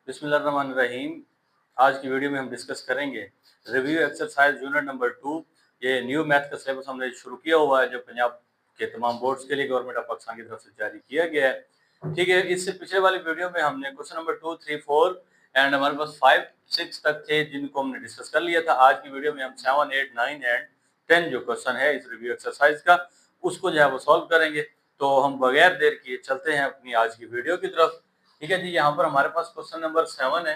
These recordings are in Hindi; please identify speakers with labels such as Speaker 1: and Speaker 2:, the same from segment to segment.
Speaker 1: बिस्मिल्लाहिर्रहमानिर्रहीम। आज की वीडियो में हम डिस्कस करेंगे रिव्यू एक्सरसाइज यूनिट नंबर 2। ये न्यू मैथ का सिलेबस हमने शुरू किया हुआ है जो पंजाब के तमाम बोर्ड्स के लिए गवर्नमेंट ऑफ पाकिस्तान की तरफ से जारी किया गया है। ठीक है, इससे पिछले वाली वीडियो में हमने क्वेश्चन नंबर 2, 3, 4 एंड हमारे पास 5, 6 तक थे जिनको हमने डिस्कस कर लिया था। आज की वीडियो में हम 7, 8, 9 एंड 10 जो क्वेश्चन है इस रिव्यू एक्सरसाइज का उसको जो है वो सॉल्व करेंगे। तो हम बगैर देर किए चलते हैं अपनी आज की वीडियो की तरफ। ठीक है जी, यहाँ पर हमारे पास क्वेश्चन नंबर 7 है।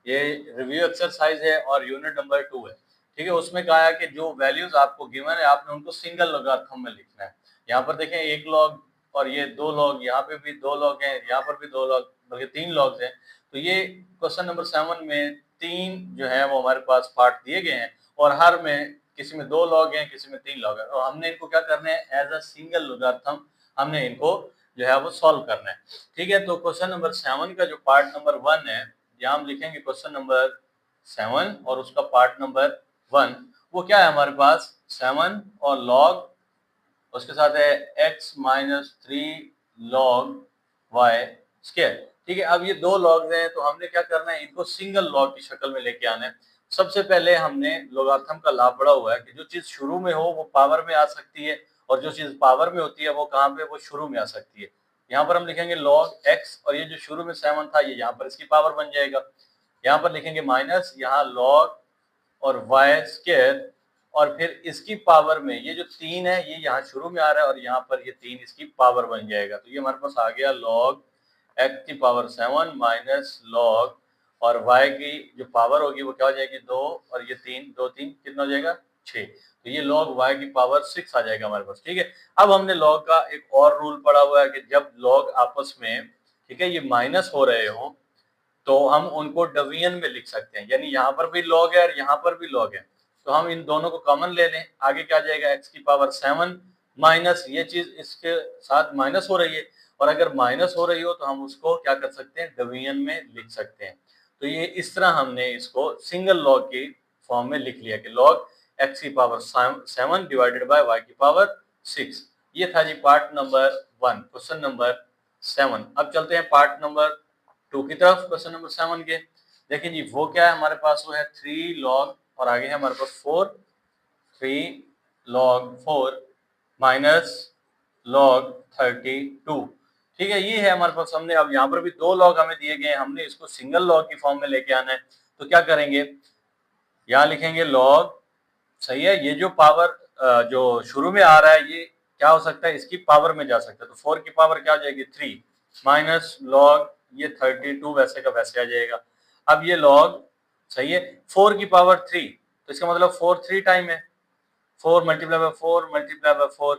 Speaker 1: ये रिव्यू एक्सरसाइज है और यूनिट नंबर 2 है। ठीक है, उसमें कहा है कि जो वैल्यूज आपको गिवन है आपने उनको सिंगल लॉगरिथम में लिखना है। यहाँ पर देखें 1 लॉग और ये 2 लॉग, यहाँ पे भी 2 लॉग हैं, यहाँ पर भी 2 लॉग, बल्कि 3 लॉग हैं। तो ये क्वेश्चन नंबर 7 में 3 जो है वो हमारे पास पार्ट दिए गए हैं और हर में किसी में 2 लॉग हैं, किसी में 3 लॉग है और हमने इनको क्या करना है एज अ सिंगल लॉगरिथम हमने इनको जो है वो सॉल्व करना है। ठीक है, तो क्वेश्चन नंबर 7 का जो पार्ट नंबर 1 है यहाँ हम लिखेंगे क्वेश्चन नंबर 7 और उसका पार्ट नंबर 1 वो क्या है हमारे पास 7 और लॉग उसके साथ है x minus 3 log y square. ठीक है, अब ये 2 लॉग्स हैं तो हमने क्या करना है इनको सिंगल लॉग की शक्ल में लेके आना है। सबसे पहले हमने लोगारिथम का लॉ पढ़ा हुआ है कि जो चीज शुरू में हो वो पावर में आ सकती है और जो चीज पावर में होती है वो कहाँ पे, वो शुरू में आ सकती है। यहाँ पर हम लिखेंगे लॉग x और ये जो शुरू में 7 था ये यहाँ पर इसकी पावर बन जाएगा। यहाँ पर लिखेंगे माइनस यहाँ लॉग और y स्क्वायर और फिर इसकी पावर में ये जो 3 है ये यहाँ शुरू में आ रहा है और यहाँ पर ये 3 इसकी पावर बन जाएगा। तो ये हमारे पास आ गया लॉग x की पावर 7 माइनस लॉग और y की जो पावर होगी वो क्या हो जाएगी 2 और ये 3, 2 3 कितना हो जाएगा 6। तो ये लॉग y की पावर 6 आ जाएगा हमारे पास। ठीक है, अब हमने लॉग का एक और रूल पढ़ा हुआ है कि जब लॉग आपस में ठीक है ये माइनस हो रहे हो तो हम उनको डिवीजन में लिख सकते हैं, यानी यहाँ पर भी लॉग है और यहाँ पर भी लॉग है तो हम इन दोनों को कॉमन ले लें। आगे क्या जाएगा x की पावर 7 माइनस ये चीज इसके साथ माइनस हो रही है और अगर माइनस हो रही हो तो हम उसको क्या कर सकते हैं डिवीजन में लिख सकते हैं। तो ये इस तरह हमने इसको सिंगल लॉग की फॉर्म में लिख लिया कि लॉग x की पावर 7 डिवाइडेड बाय y की पावर 6। ये था जी पार्ट नंबर 1 क्वेश्चन नंबर 7। अब चलते हैं पार्ट नंबर 2 की तरफ क्वेश्चन नंबर 7 के। देखिए जी वो क्या है हमारे पास, वो है 3 लॉग और आगे है हमारे पास 3 लॉग 4 माइनस लॉग 32। ठीक है, ये है हमारे पास। हमने अब यहाँ पर भी 2 लॉग हमें दिए गए हैं, हमने इसको सिंगल लॉग की फॉर्म में लेके आना है। तो क्या करेंगे, यहाँ लिखेंगे लॉग, सही है, ये जो पावर जो शुरू में आ रहा है ये क्या हो सकता है इसकी पावर में जा सकता है। तो 4 की पावर क्या हो जाएगी 3 माइनस लॉग ये 32 वैसे का वैसे आ जाएगा। अब ये लॉग, सही है, 4 की पावर 3 तो इसका मतलब 4 3 टाइम है, 4 मल्टीप्लाई बाय 4 मल्टीप्लाई बाय 4।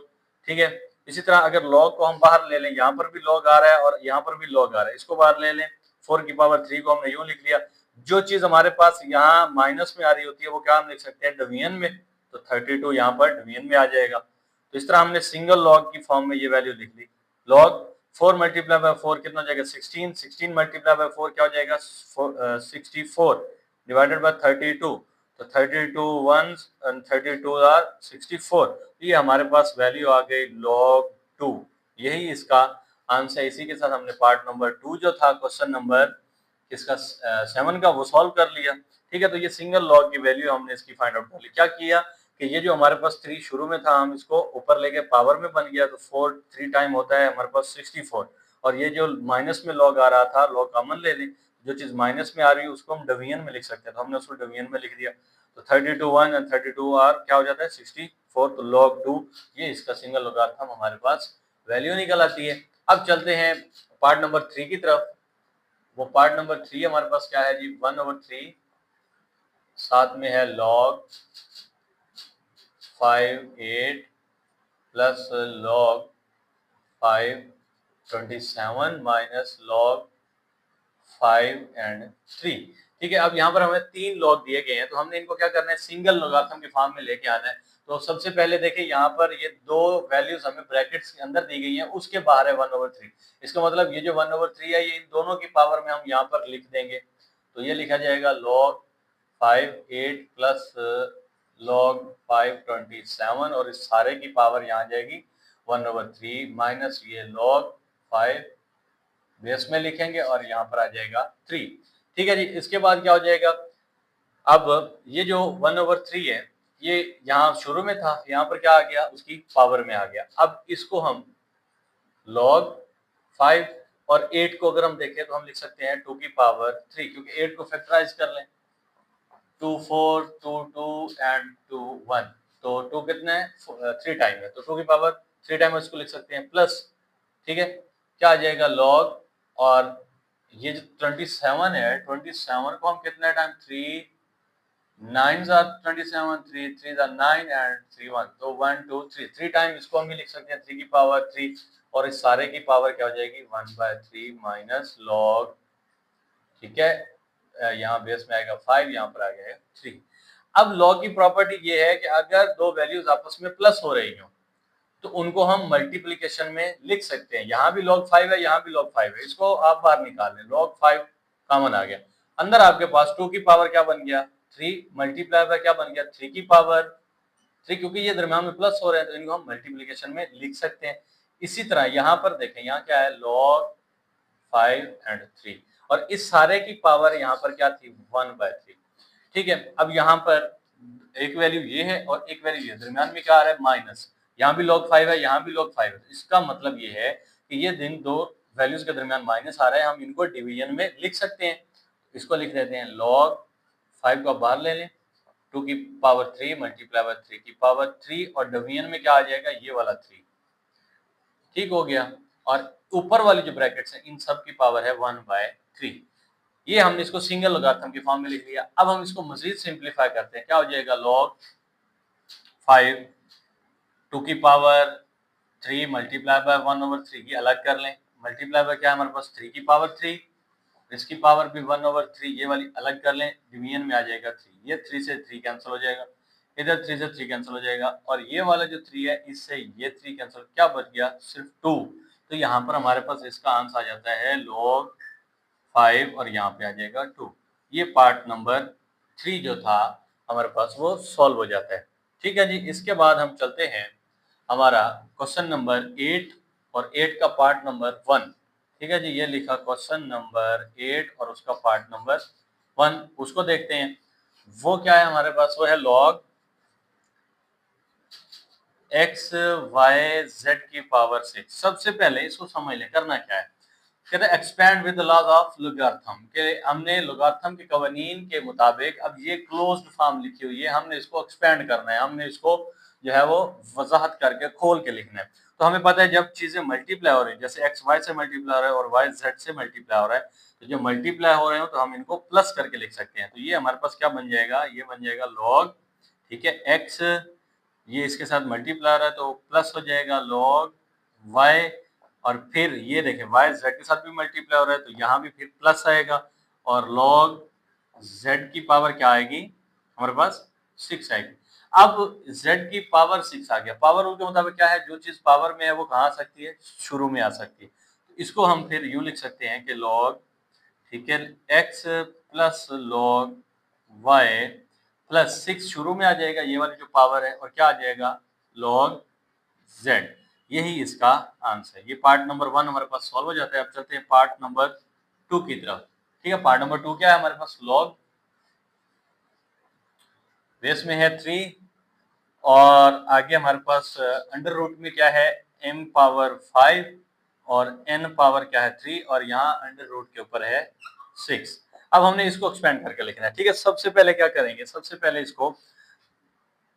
Speaker 1: ठीक है, इसी तरह अगर लॉग को हम बाहर ले लें, यहाँ पर भी लॉग आ रहा है और यहाँ पर भी लॉग आ रहा है, इसको बाहर ले लें। 4 की पावर 3 को हमने यूं लिख लिया। जो चीज हमारे पास यहाँ माइनस में आ रही होती है वो क्या हम लिख सकते हैं डिवीजन में, तो 32 यहाँ पर डिवीजन में आ जाएगा। तो इस तरह हमने सिंगल लॉग की फॉर्म में ये वैल्यू लिख ली। लॉग 4 मल्टीप्लाई बाय 4 कितना हो जाएगा 16, 16 मल्टीप्लाई बाय 4 क्या हो जाएगा 64 डिवाइडेड बाय 32। तो 32 1s and 32 आर 64। ये हमारे पास वैल्यू आ गई log 2। यही इसका आंसर। इसी के साथ हमने पार्ट नंबर 2 जो था क्वेश्चन नंबर इसका 7 का वो सॉल्व कर लिया। ठीक है, तो ये सिंगल लॉग की वैल्यू हमने इसकी फाइंड आउट कर ली। क्या किया कि ये जो हमारे पास 3 शुरू में था हम इसको ऊपर लेके पावर में बन गया, तो 4 3 टाइम होता है हमारे पास 64 और ये जो माइनस में लॉग आ रहा था लॉग कॉमन ले लें, जो चीज माइनस में आ रही है उसको हम डिवीजन में लिख सकते हैं, तो हमने उसको डिवीजन में लिख दिया। तो 32 1 एंड 32 आर क्या हो जाता है 64। तो log 2 ये इसका सिंगल लॉगरिथम हमारे पास वैल्यू निकल आती है। अब चलते हैं पार्ट नंबर 3 की तरफ। वो पार्ट नंबर 3 हमारे पास क्या है जी 1/3 साथ में है log 5 8 plus log 5 27 minus log 5 and 3। ठीक है, अब यहाँ पर हमें 3 लॉग दिए गए हैं तो हमने इनको क्या करना है सिंगल लॉगरिथम के फॉर्म में लेके आना है। तो सबसे पहले देखिए यहाँ पर ये 2 वैल्यूज हमें ब्रैकेट्स के अंदर दी गई हैं, उसके बाहर है 1/3। इसका मतलब ये जो 1/3 है ये इन दोनों की पावर में हम यहाँ पर लिख देंगे। तो ये लिखा जाएगा log 5 8 प्लस log 5 27 और इस सारे की पावर यहाँ जाएगी 1/3 माइनस ये log 5 बेस में लिखेंगे और यहाँ पर आ जाएगा 3। ठीक है जी, इसके बाद क्या हो जाएगा, अब ये जो 1/3 है ये यहाँ शुरू में था, यहाँ पर क्या आ गया, उसकी पावर में आ गया। अब इसको हम log 5 और 8 को अगर हम देखें तो हम लिख सकते हैं 2 की पावर 3, क्योंकि 8 को फैक्टराइज कर लें, 2 4 2 2 एंड 2 1, तो 2 कितना है, 3 टाइम है, तो 2 की पावर 3 टाइम इसको लिख सकते हैं प्लस, ठीक है, क्या आ जाएगा log, और ये जो 27 है, 27 को हम कितना टाइम, 3 9 are 27, 3 are 9 and 3 1, तो 1 2 3 3 टाइम इसको हम भी लिख सकते हैं 3 की पावर 3, और इस सारे की पावर क्या हो जाएगी 1/3 माइनस लॉग, ठीक है, यहाँ बेस में आएगा 5, यहाँ पर आ गया 3। अब लॉग की प्रॉपर्टी ये है कि अगर दो वैल्यूज आपस में प्लस हो रही हो तो उनको हम मल्टीप्लिकेशन में लिख सकते हैं। यहाँ भी log 5 है, यहाँ भी log 5 है, इसको आप बाहर निकाल लें, log 5 कॉमन आ गया, अंदर आपके पास 2 की पावर क्या बन गया 3, मल्टीप्लाई बाय क्या बन गया 3 की पावर 3, क्योंकि ये दरम्यान में प्लस हो रहे हैं तो इनको हम मल्टीप्लिकेशन में लिख सकते हैं। इसी तरह यहाँ पर देखें, यहाँ क्या है log 5 एंड 3, और इस सारे की पावर यहाँ पर क्या थी 1/3। ठीक है, अब यहाँ पर एक वैल्यू ये है और एक वैल्यू ये, दरम्यान में क्या आ रहा है माइनस, यहाँ भी log 5 है, यहाँ भी log 5 है, इसका मतलब ये है कि ये दिन दो वैल्यूज के दरमियान माइनस आ रहा है, हम इनको डिवीजन में लिख सकते हैं। इसको लिख देते हैं log 5 को बाहर ले लें, 2 की पावर 3 मल्टीप्लाई बाय 3 की पावर 3, और डिवीजन में क्या आ जाएगा ये वाला 3, ठीक हो गया, और ऊपर वाली जो ब्रैकेट्स हैं इन सब की पावर है 1/3। ये हमने इसको सिंगल लोगारिथम की फॉर्म में लिख लिया। अब हम इसको मजीद सिंप्लीफाई करते हैं, क्या हो जाएगा log 5 2 की पावर 3 मल्टीप्लाई बाय 1/3, ये अलग कर लें, मल्टीप्लाई बाय क्या है हमारे पास 3 की पावर 3, इसकी पावर भी 1/3, ये वाली अलग कर लें, डिवीजन में आ जाएगा 3, ये 3 से 3 कैंसिल हो जाएगा, इधर 3 से 3 कैंसिल हो जाएगा, और ये वाला जो 3 है इससे ये 3 कैंसिल, क्या बच गया सिर्फ 2। तो यहाँ पर हमारे पास इसका आंसर आ जाता है log 5 और यहाँ पे आ जाएगा 2। ये पार्ट नंबर 3 जो था हमारे पास वो सॉल्व हो जाता है। ठीक है जी, इसके बाद हम चलते हैं हमारा क्वेश्चन नंबर 8 और 8 का पार्ट नंबर 1। ठीक है जी, ये लिखा क्वेश्चन नंबर 8 और उसका पार्ट नंबर 1, उसको देखते हैं। वो क्या है हमारे पास, वो है log x y z की पावर 6। सबसे पहले इसको समझ लें, करना क्या है, कहते हैं expand with the laws of logarithm, के हमने लोगारिथम के कवानीन के मुताबिक अब ये क्लोज्ड फॉर्म लिखी हुई है, हमने इसको एक्सपैंड करना है, हमने इसको जो है वो वजाहत करके खोल के लिखना है। तो हमें पता है जब चीजें मल्टीप्लाई हो रही है, जैसे एक्स वाई से मल्टीप्लाई हो रहा है और वाई जेड से मल्टीप्लाई हो रहा है, तो जब मल्टीप्लाई हो रहे हो तो हम इनको प्लस करके लिख सकते हैं। तो ये हमारे पास क्या बन जाएगा, ये बन जाएगा लॉग, ठीक है, एक्स ये इसके साथ मल्टीप्लाई हो रहा है तो प्लस हो जाएगा लॉग वाई, और फिर ये देखें y z के साथ भी मल्टीप्लाई हो रहा है तो यहाँ भी फिर प्लस आएगा, और log z की पावर क्या आएगी हमारे पास 6 आएगी। अब z की पावर 6 आ गया, पावर रूल के मुताबिक क्या है, जो चीज पावर में है वो कहाँ आ सकती है, शुरू में आ सकती है। तो इसको हम फिर यूं लिख सकते हैं कि log, ठीक है, x plus log y plus 6 शुरू में आ जाएगा, ये वाली जो पावर है, और क्या आ जाएगा log z, यही इसका आंसर है। ये पार्ट नंबर 1 हमारे पास सॉल्व हो जाता है। अब चलते हैं पार्ट नंबर 2 की तरफ। ठीक है, पार्ट नंबर 2 क्या है हमारे पास, log बेस में है 3, और आगे हमारे पास अंडर रूट में क्या है m पावर 5 और n पावर क्या है 3, और यहाँ अंडर रूट के ऊपर है 6। अब हमने इसको एक्सपेंड करके लिखना है। ठीक है, सबसे पहले क्या करेंगे, सबसे पहले इसको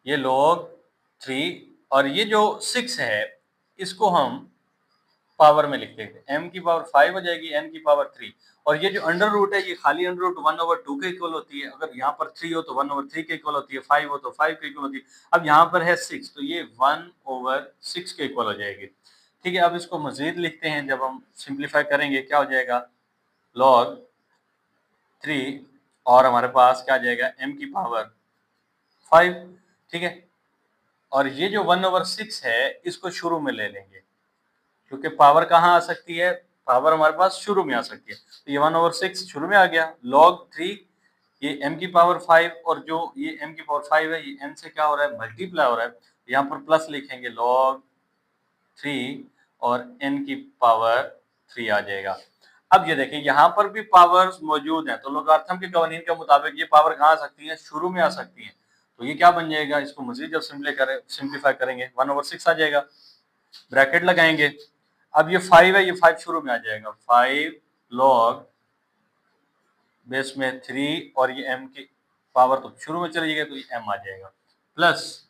Speaker 1: ये log 3 और ये जो 6 है इसको हम पावर में लिख देते हैं, m की पावर 5 हो जाएगी, n की पावर 3, और ये जो अंडर रूट है ये खाली अंडर रूट 1/2 के इक्वल होती है। अगर यहाँ पर 3 हो तो 1/3 के इक्वल होती है, 5 हो तो 5 के इक्वल होती है। अब यहाँ पर है 6 तो ये 1/6 के इक्वल हो जाएगी। ठीक है, अब इसको मजीद लिखते हैं, जब हम सिंप्लीफाई करेंगे क्या हो जाएगा log 3, और हमारे पास क्या आ जाएगा m की पावर 5, ठीक है, और ये जो 1/6 है इसको शुरू में ले लेंगे, क्योंकि पावर कहाँ आ सकती है, पावर हमारे पास शुरू में आ सकती है, तो ये 1/6 शुरू में आ गया, log 3 ये m की पावर 5, और जो ये m की पावर 5 है ये n से क्या हो रहा है मल्टीप्लाई हो रहा है, यहाँ पर प्लस लिखेंगे log 3 और n की पावर 3 आ जाएगा। अब ये देखिए यहाँ पर भी पावर्स मौजूद हैं, तो लोगारिथम के कवानीन के मुताबिक ये पावर कहाँ आ सकती है, शुरू में आ सकती है। तो ये क्या बन जाएगा, इसको मजीद जब सिंप्लीफाई करेंगे 1/6 आ जाएगा, ब्रैकेट लगाएंगे। अब ये 5 है, ये 5 शुरू में आ जाएगा, 5 log बेस में 3 और ये m की पावर तो शुरू में चली जाएगी, तो ये m आ जाएगा प्लस,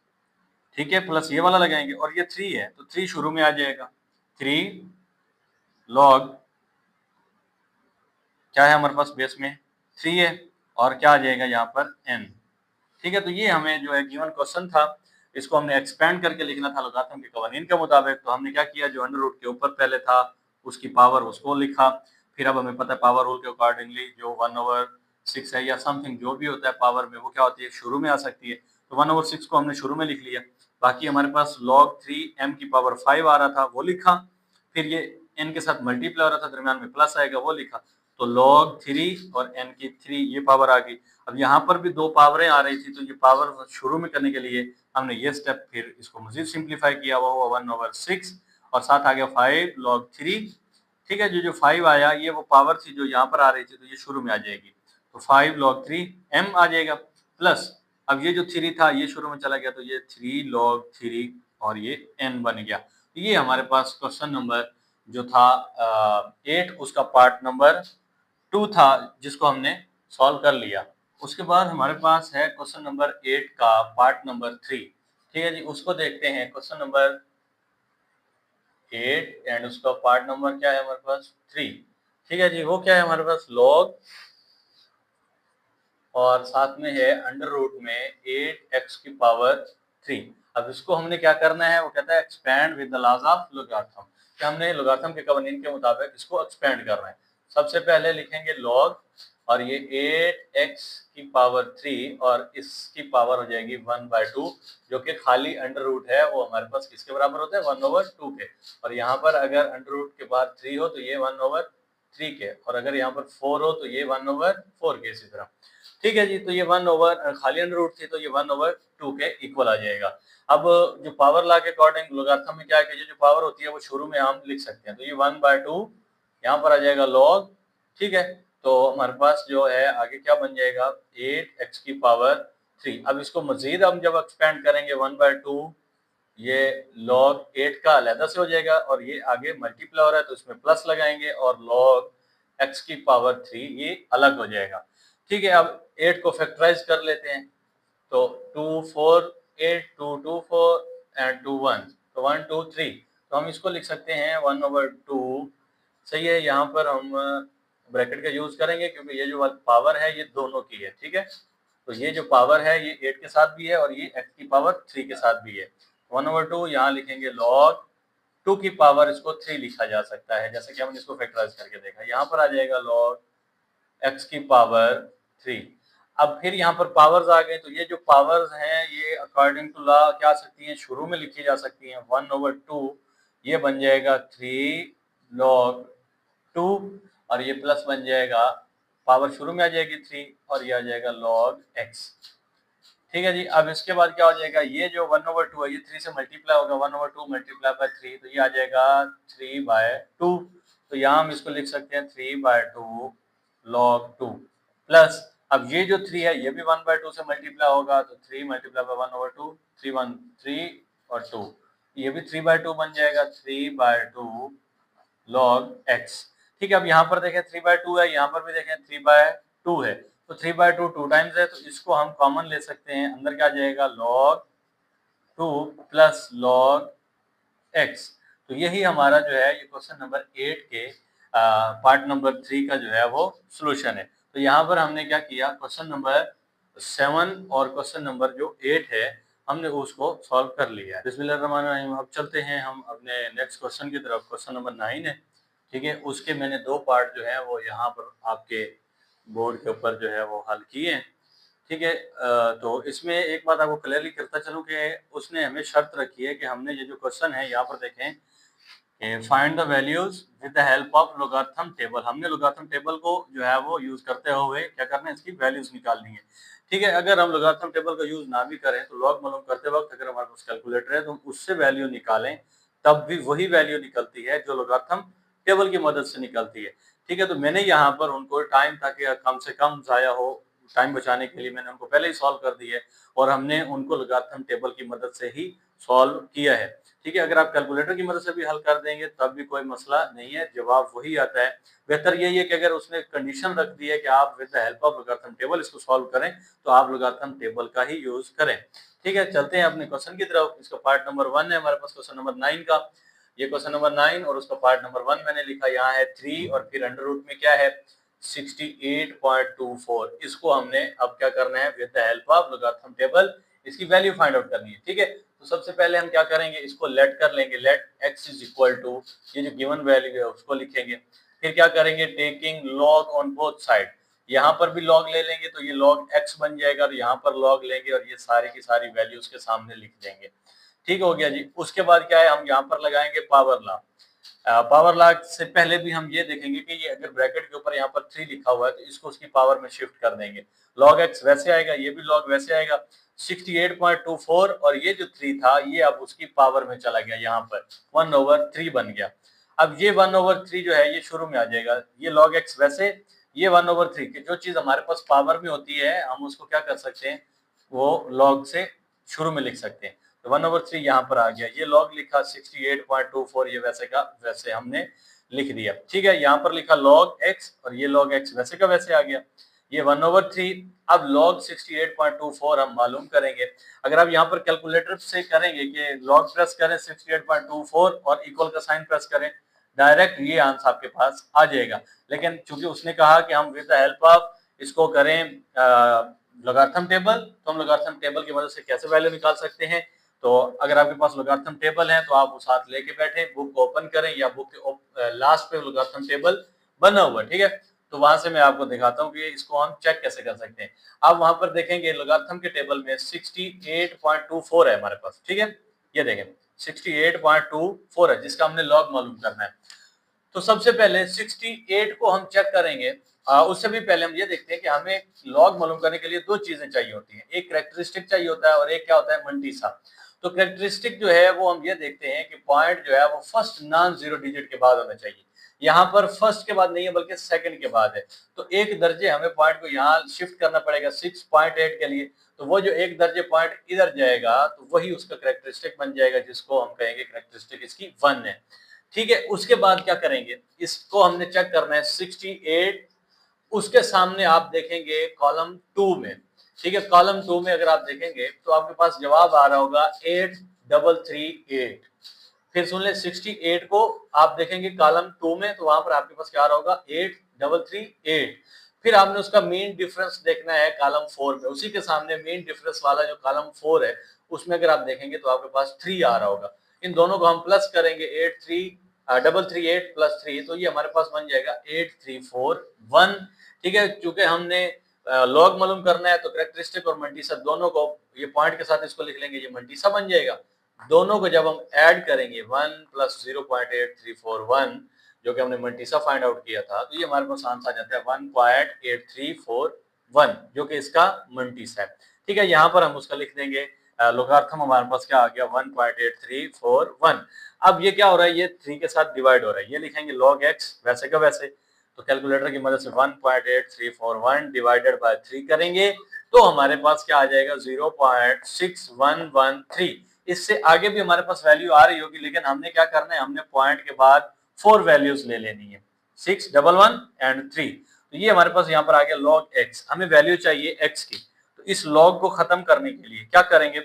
Speaker 1: ठीक है, प्लस ये वाला लगाएंगे और ये 3 है तो 3 शुरू में आ जाएगा, 3 log क्या है हमारे पास बेस में 3 है और क्या आ जाएगा यहाँ पर n। ठीक है, तो ये हमें जो है गिवन क्वेश्चन था, इसको हमने एक्सपेंड करके लिखना था लोगारिथम के कवानीन के मुताबिक। तो हमने क्या किया, जो अंडर रूट के ऊपर पहले था उसकी पावर उसको लिखा, फिर अब हमें पता है पावर रूल के अकॉर्डिंगली जो 1/6 है या समथिंग जो भी होता है पावर में, वो क्या होती है, शुरू में आ सकती है। तो 1/6 को हमने शुरू में लिख लिया। बाकी हमारे पास log 3 m की पावर 5 आ रहा था, वो लिखा। फिर ये n के साथ मल्टीप्लाई हो रहा था, दरमियान में प्लस आएगा, वो लिखा। तो log 3 और n की 3 ये पावर आ गई। अब यहाँ पर भी दो पावरें आ रही थी, तो ये पावर शुरू में करने के लिए हमने ये स्टेप फिर इसको मजीद सिंप्लीफाई किया, वो हुआ 1/6 और साथ आ गया 5 log 3। ठीक है, जो 5 आया ये वो पावर थी जो यहाँ पर आ रही थी, तो ये शुरू में आ जाएगी, तो 5 log 3 m आ जाएगा प्लस, अब ये जो 3 था ये शुरू में चला गया, तो ये 3 log 3 और ये n बन गया। तो ये हमारे पास क्वेश्चन नंबर जो था 8, उसका पार्ट नंबर 2 था, जिसको हमने सॉल्व कर लिया। उसके बाद हमारे पास है क्वेश्चन नंबर 8 का पार्ट नंबर 3। ठीक है जी, उसको देखते हैं। क्वेश्चन नंबर 8 एंड उसका पार्ट नंबर क्या है हमारे पास 3। ठीक है जी, वो क्या है हमारे पास log और साथ में है अंडर रूट में 8x की पावर 3। अब इसको हमने क्या करना है, वो कहता है expand with the laws of logarithm, कि हमने लोगारिथम के कवानीन के मुताबिक इसको एक्सपेंड कर रहे हैं। सबसे पहले लिखेंगे log और ये 8x की पावर 3 और इसकी पावर हो जाएगी 1/2, जो कि खाली अंडर रूट है, वो हमारे पास किसके बराबर होता है, 1/2 के। और यहाँ पर अगर अंडर रूट के बाद 3 हो तो ये 1/3 के, और अगर यहाँ पर 4 हो तो ये 1/4 के, इसी तरह। ठीक है जी, तो ये 1 खाली अंडर रूट थी, तो ये 1/2 के इक्वल आ जाएगा। अब जो पावर लॉ के अकॉर्डिंग लोगारिथम में क्या है कि जो पावर होती है वो शुरू में हम लिख सकते हैं, तो ये 1/2 यहाँ पर आ जाएगा log। ठीक है, तो हमारे पास जो है आगे क्या बन जाएगा, 8x की पावर 3। अब इसको मजीद हम जब एक्सपेंड करेंगे 1/2, ये log 8 का अलहदा से हो जाएगा और ये आगे मल्टीप्लाई हो रहा है तो इसमें प्लस लगाएंगे और log x की पावर 3 ये अलग हो जाएगा। ठीक है, अब 8 को फैक्टराइज कर लेते हैं, तो 2 4 8 2 2 4 एंड 2 1, तो 1 2 3, तो हम इसको लिख सकते हैं 1/2। सही है, यहाँ पर हम ब्रैकेट का यूज करेंगे क्योंकि ये जो पावर है ये दोनों की है। ठीक है, तो ये जो पावर है ये 8 के साथ भी है और ये x की पावर 3 के साथ भी है। 1/2 यहाँ लिखेंगे log 2 की पावर, इसको 3 लिखा जा सकता है, जैसे कि हमने इसको फैक्टराइज करके देखा। यहाँ पर आ जाएगा log x की पावर 3। अब फिर यहाँ पर पावर्स आ गए, तो ये जो पावर्स हैं ये अकॉर्डिंग टू लॉ क्या आ सकती हैं, शुरू में लिखी जा सकती हैं। 1/2 ये बन जाएगा 3 log 2 और ये प्लस बन जाएगा, पावर शुरू में आ जाएगी 3 और ये आ जाएगा log x। ठीक है जी, अब इसके बाद क्या हो जाएगा, ये जो 1/2 है ये 3 से मल्टीप्लाई होगा, 1/2 मल्टीप्लाई बाय 3, तो ये आ जाएगा 3/2। तो यहाँ हम इसको लिख सकते हैं 3/2 log 2 प्लस, अब ये जो 3 है ये भी 1/2 से मल्टीप्लाई होगा, तो 3 मल्टीप्लाई बाय 1/2, 3 1 3 और 2, ये भी 3/2 बन जाएगा, 3/2 log x। ठीक है, अब यहाँ पर देखें 3/2 है, यहाँ पर भी देखें 3/2 है, तो 3/2 2 टाइम्स है, तो इसको हम कॉमन ले सकते हैं। अंदर क्या जाएगा log 2 प्लस log x। तो यही हमारा जो है ये क्वेश्चन नंबर 8 के पार्ट नंबर 3 का जो है वो सोल्यूशन है। तो यहाँ पर हमने क्या किया, क्वेश्चन नंबर 7 और क्वेश्चन नंबर जो 8 है हमने उसको सॉल्व कर लिया है। बिस्मिल्लाहिर्रहमानिर्रहीम। अब चलते हैं हम अपने नेक्स्ट क्वेश्चन की तरफ। क्वेश्चन नंबर 9 है। ठीक है, उसके मैंने 2 पार्ट जो है वो यहाँ पर आपके बोर्ड के ऊपर जो है वो हल किए हैं। ठीक है, तो इसमें एक बात आपको क्लियरली करता चलूँ कि उसने हमें शर्त रखी है कि हमने ये जो क्वेश्चन है यहाँ पर देखें, find the values with the help of logarithm table. हमने लोगारिथम टेबल को जो है वो यूज करते हुए क्या करना है, इसकी वैल्यूज निकालनी है। ठीक है, अगर हम लोगारिथम टेबल का यूज ना भी करें तो लॉग मालूम करते वक्त अगर हमारे पास कैलकुलेटर है तो हम उससे वैल्यू निकालें, तब भी वही वैल्यू निकलती है जो लोगारिथम टेबल की मदद से निकलती है। ठीक है, तो मैंने यहाँ पर उनको टाइम ताकि कम से कम जाया हो, टाइम बचाने के लिए मैंने उनको पहले ही सॉल्व कर दी है और हमने उनको लॉगरिथम टेबल की मदद से ही सॉल्व किया है। ठीक है, अगर आप कैलकुलेटर की मदद से भी हल कर देंगे तब भी कोई मसला नहीं है, जवाब वही आता है। बेहतर यही है कि अगर उसने कंडीशन रख दी है कि आप with the help of logarithm table इसको सॉल्व करें, तो आप लॉगरिथम टेबल का ही यूज करें। ठीक है, चलते हैं अपने क्वेश्चन की तरफ। इसका पार्ट नंबर 1 है हमारे पास, क्वेश्चन नंबर 9 का। ये क्वेश्चन नंबर 9 और उसका पार्ट नंबर 1 मैंने लिखा यहाँ है 3 और फिर अंडर रूट में क्या है 68.24। इसको हमने अब क्या करना है with the help of logarithm table इसकी वैल्यू फाइंड आउट करनी है। ठीक है, तो सबसे पहले हम क्या करेंगे, इसको लेट कर लेंगे, let x is equal to ये जो गिवन वैल्यू है उसको लिखेंगे। फिर क्या करेंगे, taking log on both side, यहाँ पर भी लॉग ले लेंगे तो ये लॉग x बन जाएगा और यहाँ पर लॉग लेंगे और ये सारी की सारी वैल्यू उसके सामने लिख देंगे। ठीक हो गया जी। उसके बाद क्या है, हम यहाँ पर लगाएंगे पावर लॉ। पावर लॉ से पहले भी हम ये देखेंगे कि ये अगर ब्रैकेट के ऊपर यहाँ पर 3 लिखा हुआ है तो इसको उसकी पावर में शिफ्ट कर देंगे। log x वैसे आएगा, ये भी log वैसे आएगा 68.24 और ये जो 3 था ये अब उसकी पावर में चला गया, यहाँ पर 1/3 बन गया। अब ये 1/3 जो है ये शुरू में आ जाएगा, ये log x वैसे, ये 1/3 की जो चीज हमारे पास पावर में होती है हम उसको क्या कर सकते हैं, वो log से शुरू में लिख सकते हैं। तो 1/3 यहाँ पर आ गया, ये log लिखा 68.24, ये वैसे का वैसे हमने लिख दिया। ठीक है, यहाँ पर लिखा log x और ये log x वैसे का वैसे आ गया, ये 1/3। अब log 68.24 हम मालूम करेंगे। अगर आप यहाँ पर कैलकुलेटर से करेंगे कि log प्रेस करें 68.24 और इक्वल का साइन प्रेस करें, डायरेक्ट ये आंसर आपके पास आ जाएगा। लेकिन चूंकि उसने कहा कि हम विद द हेल्प ऑफ इसको करें लॉगरिथम टेबल, तो हम लॉगरिथम टेबल की मदद से कैसे वैल्यू निकाल सकते हैं। तो अगर आपके पास लॉगरिथम टेबल है तो आप उस साथ लेके बैठे, बुक को ओपन करें या बुक के लास्ट पे लॉगरिथम टेबल बना हुआ है। ठीक है, तो वहां से मैं आपको दिखाता हूँ कि इसको हम चेक कैसे कर सकते हैं। आप वहां पर देखेंगे लॉगरिथम के टेबल में 68.24 है हमारे पास। ठीक है, ये देखें 68.24 है जिसका हमने लॉग मालूम करना है। तो सबसे पहले 68 को हम चेक करेंगे। उससे भी पहले हम ये देखते हैं कि हमें लॉग मालूम करने के लिए दो चीजें चाहिए होती हैं, एक कैरेक्टरिस्टिक चाहिए होता है और एक क्या होता है मंटीसा। तो कैरेक्टरिस्टिक जो है वो हम ये देखते हैं कि पॉइंट जो है वो फर्स्ट नॉन जीरो डिजिट के बाद होना चाहिए। यहाँ पर फर्स्ट के बाद नहीं है बल्कि सेकंड के बाद है, तो एक दर्जे हमें पॉइंट को यहाँ शिफ्ट करना पड़ेगा 6.8 के लिए। तो वो जो एक दर्जे पॉइंट इधर जाएगा तो वही उसका कैरेक्टरिस्टिक बन जाएगा, जिसको हम कहेंगे कैरेक्टरिस्टिक इसकी 1 है। ठीक है, उसके बाद क्या करेंगे, इसको हमने चेक करना है 68, उसके सामने आप देखेंगे कॉलम 2 में। ठीक है, कॉलम 2 में अगर आप देखेंगे तो आपके पास जवाब आ रहा होगा 8338। फिर सुन ले 68 को आप देखेंगे कॉलम 2 में तो वहां पर आपके पास क्या आ रहा होगा 8338। फिर आपने उसका मीन डिफरेंस देखना है कॉलम 4 में, उसी के सामने मीन डिफरेंस वाला जो कॉलम 4 है उसमें अगर आप देखेंगे तो आपके पास 3 आ रहा होगा। इन दोनों को हम प्लस करेंगे 338 प्लस 3, तो ये हमारे पास बन जाएगा 8341। ठीक है, चूंकि हमने लॉग मालूम करना है तो कैरेक्टरिस्टिक और मंटीसा दोनों को ये पॉइंट के साथ इसको लिख लेंगे, ये मंटीसा बन जाएगा। दोनों को जब हम ऐड करेंगे 1 प्लस 0.8341 जो कि हमने मंटीसा फाइंड आउट किया था, तो ये हमारे पास आंसर आ जाता है 1.8341 जो कि इसका मंटीसा है। ठीक है, यहाँ पर हम उसका लिख देंगे लॉगरिथम हमारे पास क्या आ गया 1.8341। अब ये क्या हो रहा है, ये 3 के साथ डिवाइड हो रहा है, ये लिखेंगे log x वैसे का वैसे। तो कैलकुलेटर की मदद से 1.8341 डिवाइडेड बाय 3 करेंगे तो हमारे पास क्या आ जाएगा 0.6113। इससे आगे भी हमारे पास वैल्यू आ रही होगी, लेकिन हमने क्या करना है, हमने पॉइंट के बाद 4 वैल्यूज ले लेनी है, 6, 11 एंड 3। तो ये हमारे पास यहाँ पर आ गया log x, हमें वैल्यू चाहिए x की। तो इस log को खत्म करने के लिए क्या करेंगे,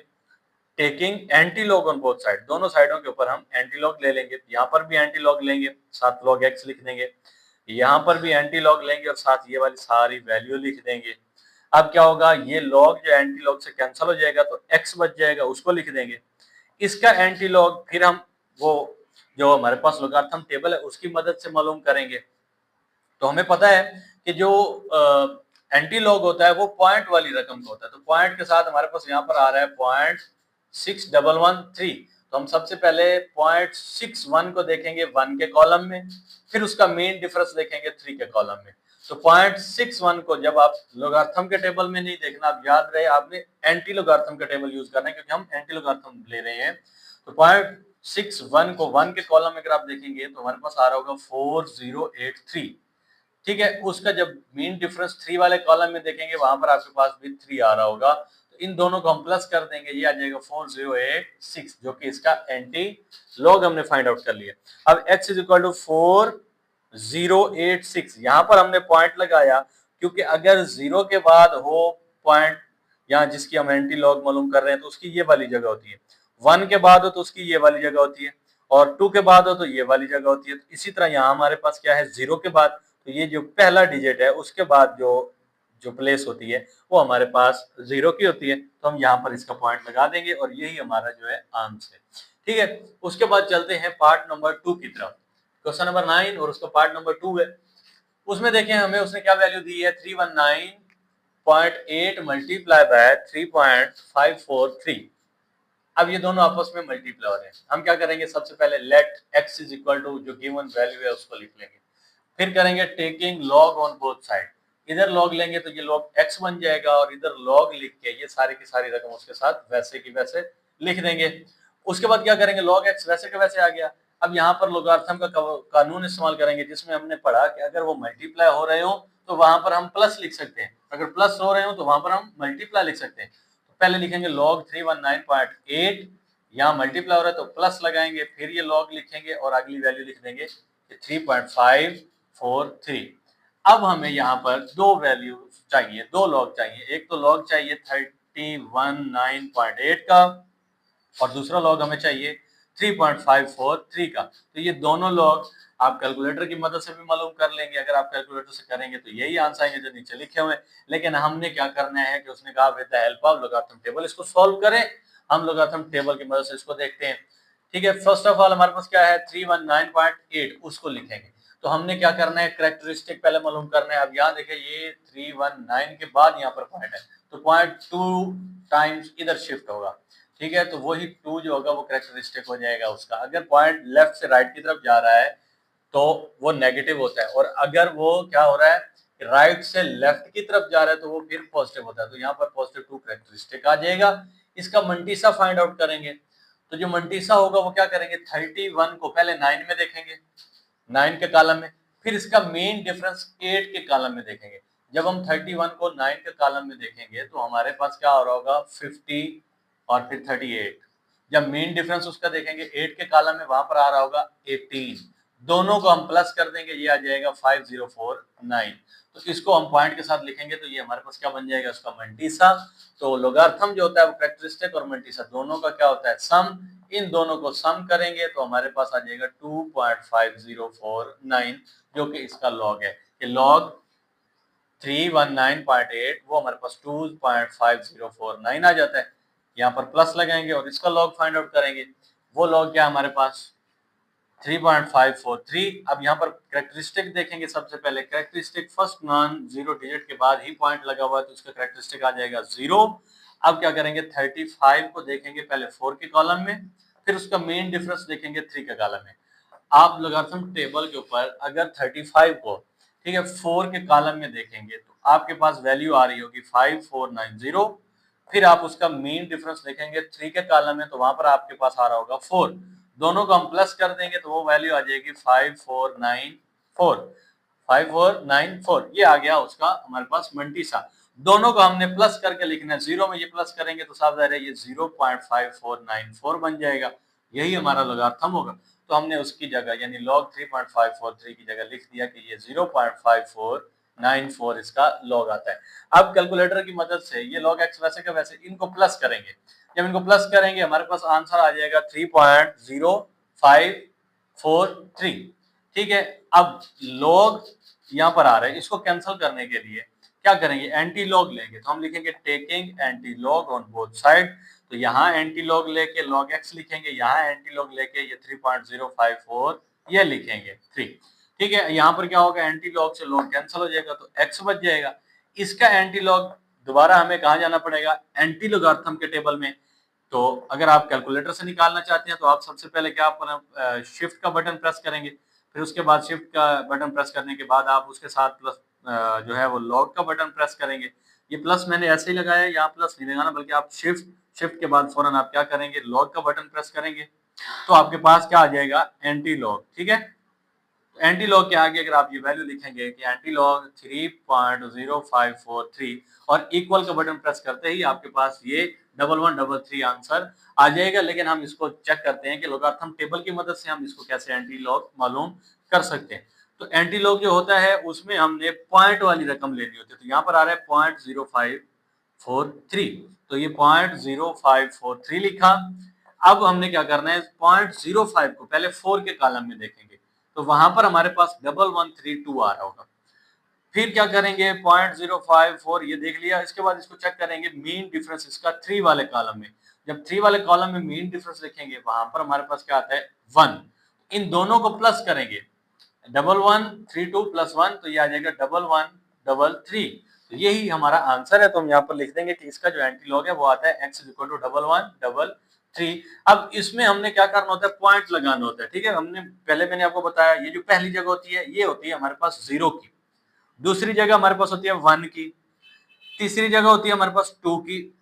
Speaker 1: taking anti log on both side, दोनों साइडों के ऊपर हम एंटी लॉग ले लेंगे। यहाँ पर भी एंटी लॉग लेंगे, साथ log x लिख देंगे, यहाँ पर भी एंटी लॉग लेंगे और साथ ये वाली सारी वैल्यू लिख देंगे। अब क्या होगा, ये लॉग जो एंटी लॉग से कैंसिल हो जाएगा तो x बच जाएगा, उसको लिख देंगे। इसका एंटी लॉग फिर हम वो जो हमारे पास लॉगरिथम टेबल है उसकी मदद से मालूम करेंगे। तो हमें पता है कि जो एंटी लॉग होता है वो पॉइंट वाली रकम का होता है, तो पॉइंट के साथ हमारे पास यहाँ पर आ रहा है 0.6113। तो हम सबसे पहले 0.61 को देखेंगे 1 के कॉलम में, फिर उसका मेन डिफरेंस देखेंगे 3 के कॉलम में। तो 0.61 को जब आप लॉगरिथम के टेबल में नहीं देखना, आप याद रहे आपने एंटी लॉगरिथम का टेबल यूज करना है क्योंकि हम एंटी लॉगरिथम ले रहे हैं। तो 0.61 को 1 के कॉलम में अगर आप देखेंगे तो हमारे पास आ रहा होगा 4083। ठीक है। उसका जब मीन डिफरेंस 3 वाले कॉलम में देखेंगे वहां पर आपके पास भी 3 आ रहा होगा, तो इन दोनों को हम प्लस कर देंगे, ये आ जाएगा 4086 जो कि इसका एंटी लॉग हमने फाइंड आउट कर लिया। अब x इज इक्वल टू 4086, यहाँ पर हमने पॉइंट लगाया क्योंकि अगर 0 के बाद हो पॉइंट यहाँ जिसकी हम एंटी लॉग मालूम कर रहे हैं तो उसकी ये वाली जगह होती है, 1 के बाद हो तो उसकी ये वाली जगह होती है, और 2 के बाद हो तो ये वाली जगह होती है। तो इसी तरह यहाँ हमारे पास क्या है, 0 के बाद तो ये जो पहला डिजिट है उसके बाद जो जो प्लेस होती है वो हमारे पास 0 की होती है, तो हम यहाँ पर इसका पॉइंट लगा देंगे और यही हमारा जो है आंसर है। ठीक है, उसके बाद चलते हैं पार्ट नंबर 2 की तरफ। क्वेश्चन नंबर 9 और उसका पार्ट नंबर 2 है। उसमें देखें हमें उसने क्या वैल्यू दी है, 319.8 मल्टीप्लाई बाय 3.543। अब ये दोनों आपस में मल्टीप्लाई हो रहे हैं। हम क्या करेंगे, सबसे पहले let x is equal to जो गिवन वैल्यू है उसको लिख लेंगे, फिर करेंगे taking log on both side. इधर लॉग लेंगे तो ये लॉग x बन जाएगा और इधर लॉग लिख के ये सारी की सारी रकम उसके साथ वैसे की वैसे लिख देंगे। उसके बाद क्या करेंगे, log x वैसे का वैसे आ गया। अब यहाँ पर लोगारिथम का कानून इस्तेमाल करेंगे जिसमें हमने पढ़ा कि अगर वो मल्टीप्लाई हो रहे हो तो वहां पर हम प्लस लिख सकते हैं, अगर प्लस हो रहे हो तो वहां पर हम मल्टीप्लाई लिख सकते हैं। तो पहले लिखेंगे log 319.8, यहाँ मल्टीप्लाई हो रहा है तो प्लस लगाएंगे, फिर ये log लिखेंगे और अगली वैल्यू लिख देंगे 3.543। अब हमें यहाँ पर दो वैल्यू चाहिए, दो log चाहिए। एक तो log चाहिए 319.8 का और दूसरा log हमें चाहिए 3.543 का। तो ये दोनों log आप कैलकुलेटर की मदद से भी मालूम कर लेंगे, अगर आप कैलकुलेटर से करेंगे तो यही आंसर आएंगे जो नीचे लिखे हुए हैं। लेकिन हमने क्या करना है कि उसने कहा with the help of logarithm table इसको सॉल्व करें। हम लोगारिथम टेबल की मदद से इसको देखते हैं। ठीक है, फर्स्ट ऑफ ऑल हमारे पास क्या है, 319.8 उसको लिखेंगे। तो हमने क्या करना है, कैरेक्टरिस्टिक पहले मालूम करना है। अब यहाँ देखिए ये 319 के बाद यहाँ पर पॉइंट है तो पॉइंट 2 टाइम्स इधर शिफ्ट होगा। ठीक है, तो वही 2 जो होगा वो कैरेक्टरिस्टिक हो जाएगा उसका। अगर पॉइंट लेफ्ट से राइट की तरफ जा रहा है तो वो नेगेटिव होता है, और अगर वो क्या हो रहा है राइट से लेफ्ट की तरफ जा रहा है तो वो फिर पॉजिटिव होता है। तो यहाँ पर पॉजिटिव 2 कैरेक्टरिस्टिक आ जाएगा। इसका मंटीसा फाइंड आउट करेंगे। तो जो मंटीसा होगा वो क्या करेंगे, 31 को पहले 9 में देखेंगे, 9 के कॉलम में, फिर इसका मेन डिफरेंस 8 के कॉलम में देखेंगे। जब हम 31 को 9 के कॉलम में देखेंगे तो हमारे पास क्या हो रहा होगा 50 और फिर 38। जब मेन डिफरेंस उसका देखेंगे 8 के कॉलम में वहां पर आ रहा होगा 18। दोनों को हम प्लस कर देंगे, ये आ जाएगा 5049। तो इसको हम पॉइंट के साथ लिखेंगे तो ये हमारे पास क्या बन जाएगा, उसका मंटीसा। तो लोगारिथम जो होता है वो कैरेक्टरिस्टिक और मंटीसा दोनों का क्या होता है, सम। इन दोनों को सम करेंगे तो हमारे पास आ जाएगा 2.5049 जो कि इसका लॉग है। कि लॉग 319.8 वो हमारे पास 2.5049 आ जाता है। यहाँ पर प्लस लगाएंगे और इसका लॉग फाइंड आउट करेंगे। वो लॉग क्या हमारे पास 3.543। अब यहाँ पर कैरेक्टरिस्टिक देखेंगे। सबसे पहले characteristic first non zero digit के बाद ही पॉइंट लगा हुआ है तो उसका कैरेक्टरिस्टिक आ जाएगा 0। अब क्या करेंगे, 35 को देखेंगे पहले 4 के कॉलम में, फिर उसका मेन डिफरेंस देखेंगे 3 के कॉलम में। आप लोगारिथम टेबल के ऊपर अगर 35 को ठीक है 4 के कॉलम में देखेंगे तो आपके पास वैल्यू आ रही होगी 5490। फिर आप उसका मेन डिफरेंस देखेंगे 3 के कॉलम में तो वहां पर आपके पास आ रहा होगा 4। दोनों को हम प्लस कर देंगे तो वो वैल्यू आ जाएगी 5494 ये आ गया उसका हमारे पास मंटीसा। दोनों को हमने प्लस करके लिखना है, 0 में ये प्लस करेंगे तो साफ जाहिर है ये 0.5494 बन जाएगा। यही हमारा लोगारिथम होगा। तो हमने उसकी जगह यानी log 3.543 की जगह लिख दिया कि ये 0.5494 इसका लॉग आता है। अब कैलकुलेटर की मदद से ये log x वैसे का वैसे इनको प्लस करेंगे। जब इनको प्लस करेंगे हमारे पास आंसर आ जाएगा 3.0543। ठीक है, अब log यहाँ पर आ रहा है, इसको कैंसिल करने के लिए क्या करेंगे, एंटी लॉग लेंगे। तो हम लिखेंगे taking anti log on both side. तो यहाँ एंटी लॉग लेके log x लिखेंगे, यहाँ एंटी लॉग लेके ये 3.054 ये लिखेंगे 3। ठीक है, यहाँ पर क्या होगा, एंटी लॉग से लॉग कैंसिल हो जाएगा तो x बच जाएगा। इसका एंटी लॉग दोबारा हमें कहाँ जाना पड़ेगा, एंटी लोगारिथम के टेबल में। तो अगर आप कैलकुलेटर से निकालना चाहते हैं तो आप सबसे पहले क्या आप शिफ्ट का बटन प्रेस करेंगे, फिर उसके बाद शिफ्ट का बटन प्रेस करने के बाद आप उसके साथ प्लस जो है वो लॉग का बटन प्रेस करेंगे। ये प्लस मैंने ऐसे ही लगाया है, यहाँ प्लस नहीं लगाना बल्कि आप शिफ्ट के बाद फौरन आप क्या करेंगे, लॉग का बटन प्रेस करेंगे तो आपके पास क्या आ जाएगा, एंटी लॉग। ठीक है, एंटी लॉग के आगे अगर आप ये वैल्यू लिखेंगे कि एंटी लॉग 3.0543 और इक्वल का बटन प्रेस करते ही आपके पास ये 1133 आंसर आ जाएगा। लेकिन हम इसको चेक करते हैं कि लोगारिथम टेबल की मदद से हम इसको कैसे एंटी लॉग मालूम कर सकते हैं। तो एंटी लॉग जो होता है उसमें हमने पॉइंट वाली रकम लेनी होती है। तो यहाँ पर आ रहा है 0.0543, तो ये 0.0543 लिखा। अब हमने क्या करना है, 0.05 को पहले 4 के कॉलम में देखेंगे, तो वहां पर हमारे पास 1132 आ रहा होगा। फिर क्या करेंगे, 0.054 ये देख लिया। इसके बाद इसको चेक करेंगे मीन डिफरेंस इसका 3 वाले कॉलम में। जब 3 वाले कॉलम में मीन डिफरेंस लिखेंगे वहां पर हमारे पास क्या आता है 1। इन दोनों को प्लस करेंगे, 1132 प्लस 1, तो ये आ जाएगा 1133। तो यही हमारा आंसर है। तो हम यहाँ पर लिख देंगे कि इसका जो एंटी लॉग है वो आता है x = 1133। अब इसमें हमने क्या करना होता है, पॉइंट लगाना होता है। ठीक है, हमने पहले मैंने आपको बताया ये जो पहली जगह होती है ये होती है हमारे पास 0 की, दूसरी जगह हमारे पास होती है 1 की, तीसरी जगह होती है हमारे पास 2 की,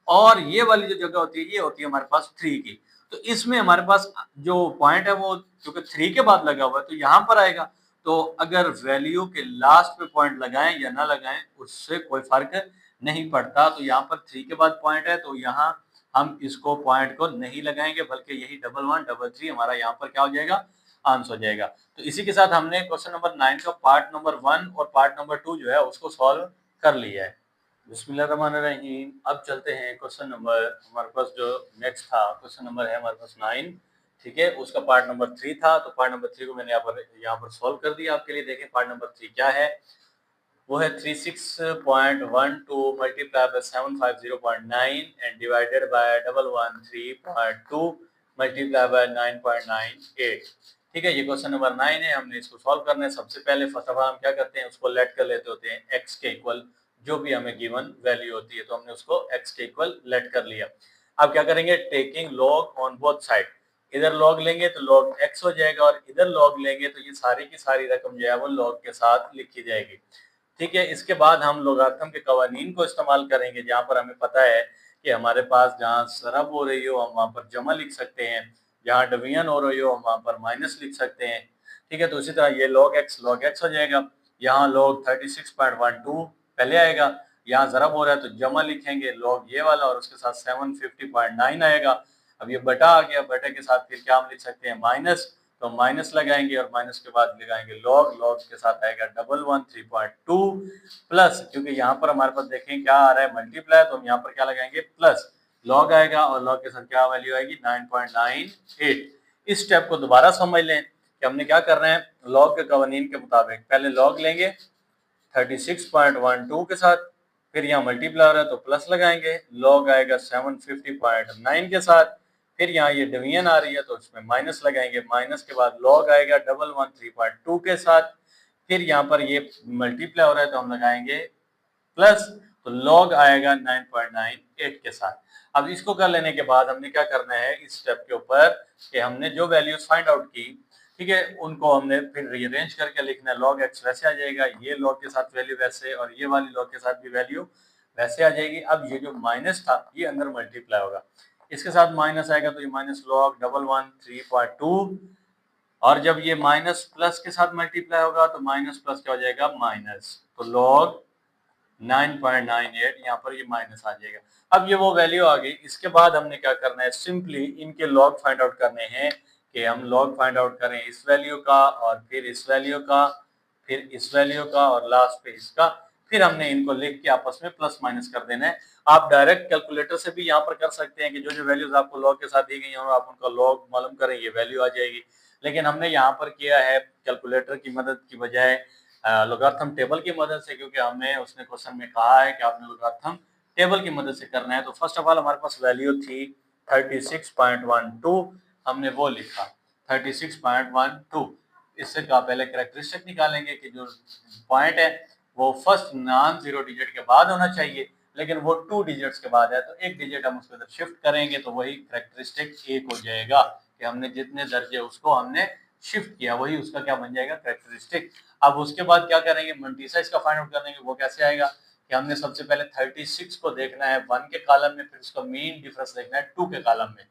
Speaker 1: और ये वाली जो जगह होती है ये होती है हमारे पास 3 की। तो इसमें हमारे पास जो पॉइंट है वो क्योंकि 3 के बाद लगा हुआ है तो यहाँ पर आएगा। तो अगर वैल्यू के लास्ट पे पॉइंट लगाएं या ना लगाएं उससे कोई फर्क नहीं पड़ता। तो यहाँ पर 3 के बाद पॉइंट है तो यहाँ हम इसको पॉइंट को नहीं लगाएंगे, बल्कि यही 1133 हमारा यहाँ पर क्या हो जाएगा, आंसर हो जाएगा। तो इसी के साथ हमने क्वेश्चन नंबर 9 का पार्ट नंबर 1 और पार्ट नंबर 2 जो है उसको सॉल्व कर लिया है। बिस्मिल्लाहिर्रहमानिर्रहीम। अब चलते हैं क्वेश्चन नंबर, हमारे पास जो नेक्स्ट था क्वेश्चन नंबर है हमारे पास 9। ठीक है, उसका पार्ट नंबर 3 था। तो पार्ट नंबर 3 को मैंने यहाँ पर सॉल्व कर दिया आपके लिए। देखें पार्ट नंबर 3 क्या है, वो है 36.12 multiply by 750.9 and divided by 113.2 multiply by 9.98। ठीक है, ये क्वेश्चन नंबर 9 है। हमने इसको सॉल्व करना है। सबसे पहले फर्स्ट ऑफ ऑल हम क्या करते हैं, उसको लेट कर लेते होते हैं x के इक्वल जो भी हमें गिवन वैल्यू होती है, तो हमने उसको x के इक्वल लेट कर लिया। अब क्या करेंगे, taking log on both side, इधर लॉग लेंगे तो लॉग x हो जाएगा और इधर लॉग लेंगे तो ये सारी की सारी रकम जो है वो लॉग के साथ लिखी जाएगी। ठीक है, इसके बाद हम लोगारिथम के कवानीन को इस्तेमाल करेंगे, जहाँ पर हमें पता है कि हमारे पास जहाँ सरब हो रही हो हम वहाँ पर जमा लिख सकते हैं, जहाँ डिवीजन हो रही हो हम वहाँ पर माइनस लिख सकते हैं। ठीक है, तो इसी तरह ये log x हो जाएगा। यहाँ log 36.12 पहले आएगा, यहाँ ज़रब हो रहा है तो जमा लिखेंगे log ये वाला और उसके साथ 750.9 आएगा। अब ये बटा आ गया, बटे के साथ फिर क्या हम लिख सकते हैं माइनस, तो माइनस लगाएंगे और माइनस के बाद लगाएंगे लॉग के साथ आएगा 113.2 प्लस, क्योंकि यहाँ पर हमारे पास देखें क्या आ रहा है मल्टीप्लाई, तो हम यहाँ पर क्या लगाएंगे प्लस, लॉग आएगा और लॉग के साथ क्या वैल्यू आएगी 9.98। इस स्टेप को दोबारा समझ लें कि हमने क्या करना है, लॉग के कवानीन के मुताबिक पहले लॉग लेंगे 36.12 के साथ, फिर यहाँ मल्टीप्लाई हो रहा है तो प्लस लगाएंगे, लॉग आएगा 750.9 के साथ, फिर यहाँ ये डिवीजन आ रही है तो इसमें माइनस लगाएंगे, माइनस के बाद लॉग आएगा 113.2 के साथ, फिर यहाँ पर ये मल्टीप्लाई हो रहा है तो हम लगाएंगे प्लस, तो लॉग आएगा 9.98 के साथ। अब इसको कर लेने के बाद हमने क्या करना है इस स्टेप के ऊपर कि हमने जो वैल्यूज फाइंड आउट की, ठीक है, उनको हमने फिर रीअरेंज करके लिखना है। log x वैसे आ जाएगा, ये log के साथ वैल्यू वैसे, और ये वाली log के साथ भी वैल्यू वैसे आ जाएगी। अब ये जो माइनस था ये अंदर मल्टीप्लाई होगा, इसके साथ माइनस आएगा तो ये माइनस log 113.2, और जब ये माइनस प्लस के साथ मल्टीप्लाई होगा तो माइनस प्लस क्या हो जाएगा माइनस, तो log 9.98 यहाँ पर ये माइनस आ जाएगा। अब ये वो वैल्यू आ गई। इसके बाद हमने क्या करना है, सिंपली इनके लॉग फाइंड आउट करने हैं कि हम लॉग फाइंड आउट करें इस वैल्यू का और फिर इस वैल्यू का, फिर इस वैल्यू का और लास्ट पे इसका, फिर हमने इनको लिख के आपस में प्लस माइनस कर देना है। आप डायरेक्ट कैलकुलेटर से भी यहाँ पर कर सकते हैं कि जो जो वैल्यूज आपको लॉग के साथ दी गई हैं आप उनका लॉग मालूम करें, ये वैल्यू आ जाएगी। लेकिन हमने यहाँ पर किया है कैलकुलेटर की मदद की बजाय लोगारिथम टेबल की मदद से, क्योंकि हमें उसने क्वेश्चन में कहा है कि आपने लोगारिथम टेबल की मदद से करना है। तो फर्स्ट ऑफ ऑल हमारे पास वैल्यू थी 36.12, हमने वो लिखा 36.12। इससे का पहले कैरेक्टरिस्टिक निकालेंगे कि जो पॉइंट है वो फर्स्ट नॉन जीरो डिजिट के बाद होना चाहिए, लेकिन वो 2 डिजिट्स के बाद है तो एक डिजिट हम उसके अंदर शिफ्ट करेंगे तो वही कैरेक्टरिस्टिक 1 हो जाएगा कि हमने जितने दर्जे उसको हमने शिफ्ट किया वही उसका क्या बन जाएगा कैरेक्टरिस्टिक। अब उसके बाद क्या करेंगे, मल्टीसाइज का फाइंड आउट करेंगे। वो कैसे आएगा कि हमने सबसे पहले 36 को देखना है 1 के कॉलम में, फिर उसका मीन डिफरेंस देखना है 2 के कॉलम में।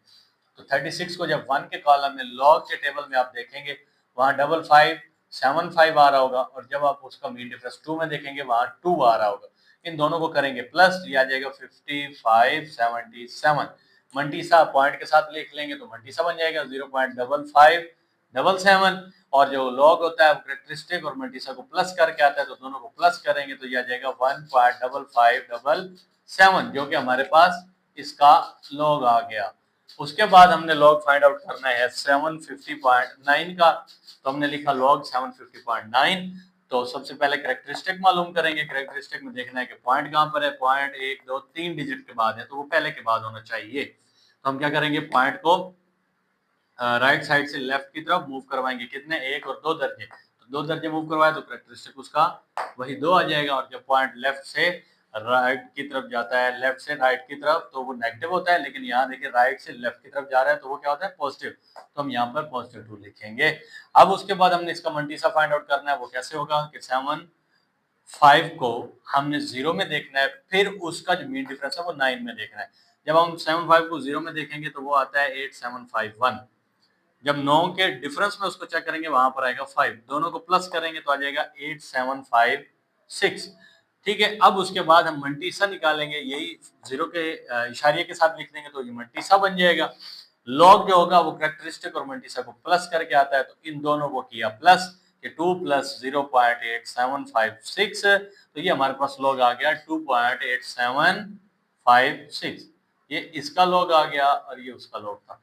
Speaker 1: तो 36 को जब 1 के कॉलम में लॉग के टेबल में आप देखेंगे वहां 55 75 आ रहा होगा, और जब आप उसका मीन डिफरेंस 2 में देखेंगे वहां 2 आ रहा होगा। इन दोनों को करेंगे प्लस, ये आ जाएगा 5577। मंटीसा पॉइंट के साथ लिख लेंगे तो मंटीसा बन जाएगा 0.5577, और जो लॉग होता है वो कैरेक्टरिस्टिक और मंटीसा को प्लस करके आता है, तो दोनों को प्लस करेंगे तो ये आ जाएगा 1.5577, जो कि हमारे पास इसका लॉग आ गया। उसके बाद हमने लॉग फाइंड आउट करना है 750.9 का, तो हमने लिखा लॉग 750.9। तो सबसे पहले कैरेक्टरिस्टिक मालूम करेंगे। कैरेक्टरिस्टिक में देखना है कि पॉइंट कहां पर है, पॉइंट 1 2 3 डिजिट के बाद है, तो वो पहले के बाद होना चाहिए। तो हम क्या करेंगे, पॉइंट को राइट साइड से लेफ्ट की तरफ मूव करवाएंगे, कितने 1 और 2 दर्जे, तो 2 दर्जे मूव करवाए तो कैरेक्टरिस्टिक उसका वही 2 आ जाएगा। और जब पॉइंट लेफ्ट से राइट की तरफ जाता है, लेफ्ट से राइट की तरफ, तो वो नेगेटिव होता है, लेकिन यहाँ देखिए राइट से लेफ्ट की तरफ जा रहा है तो वो क्या होता है, पॉजिटिव, तो हम यहाँ पर पॉजिटिव 2 लिखेंगे। अब उसके बाद हमने इसका मंटीसा फाइंड आउट करना है। वो कैसे होगा कि 7 को हमने 0 में देखना है, फिर उसका जो मीन डिफरेंस है वो 9 में देखना है। जब हम 75 को 0 में देखेंगे तो वो आता है 8751। जब 9 के डिफरेंस में उसको चेक करेंगे वहां पर आएगा 5, दोनों को प्लस करेंगे तो आ जाएगा 8756। ठीक है, अब उसके बाद हम मंटीसा निकालेंगे, यही 0 के इशारे के साथ लिख देंगे तो ये मंटीसा बन जाएगा। लॉग जो होगा वो कैरेक्टरिस्टिक और मंटीसा को प्लस करके आता है, तो इन दोनों को किया प्लस, कि 2 प्लस 0.8756, तो ये हमारे पास लॉग आ गया 2.8756। ये इसका लॉग आ गया और ये उसका लॉग था।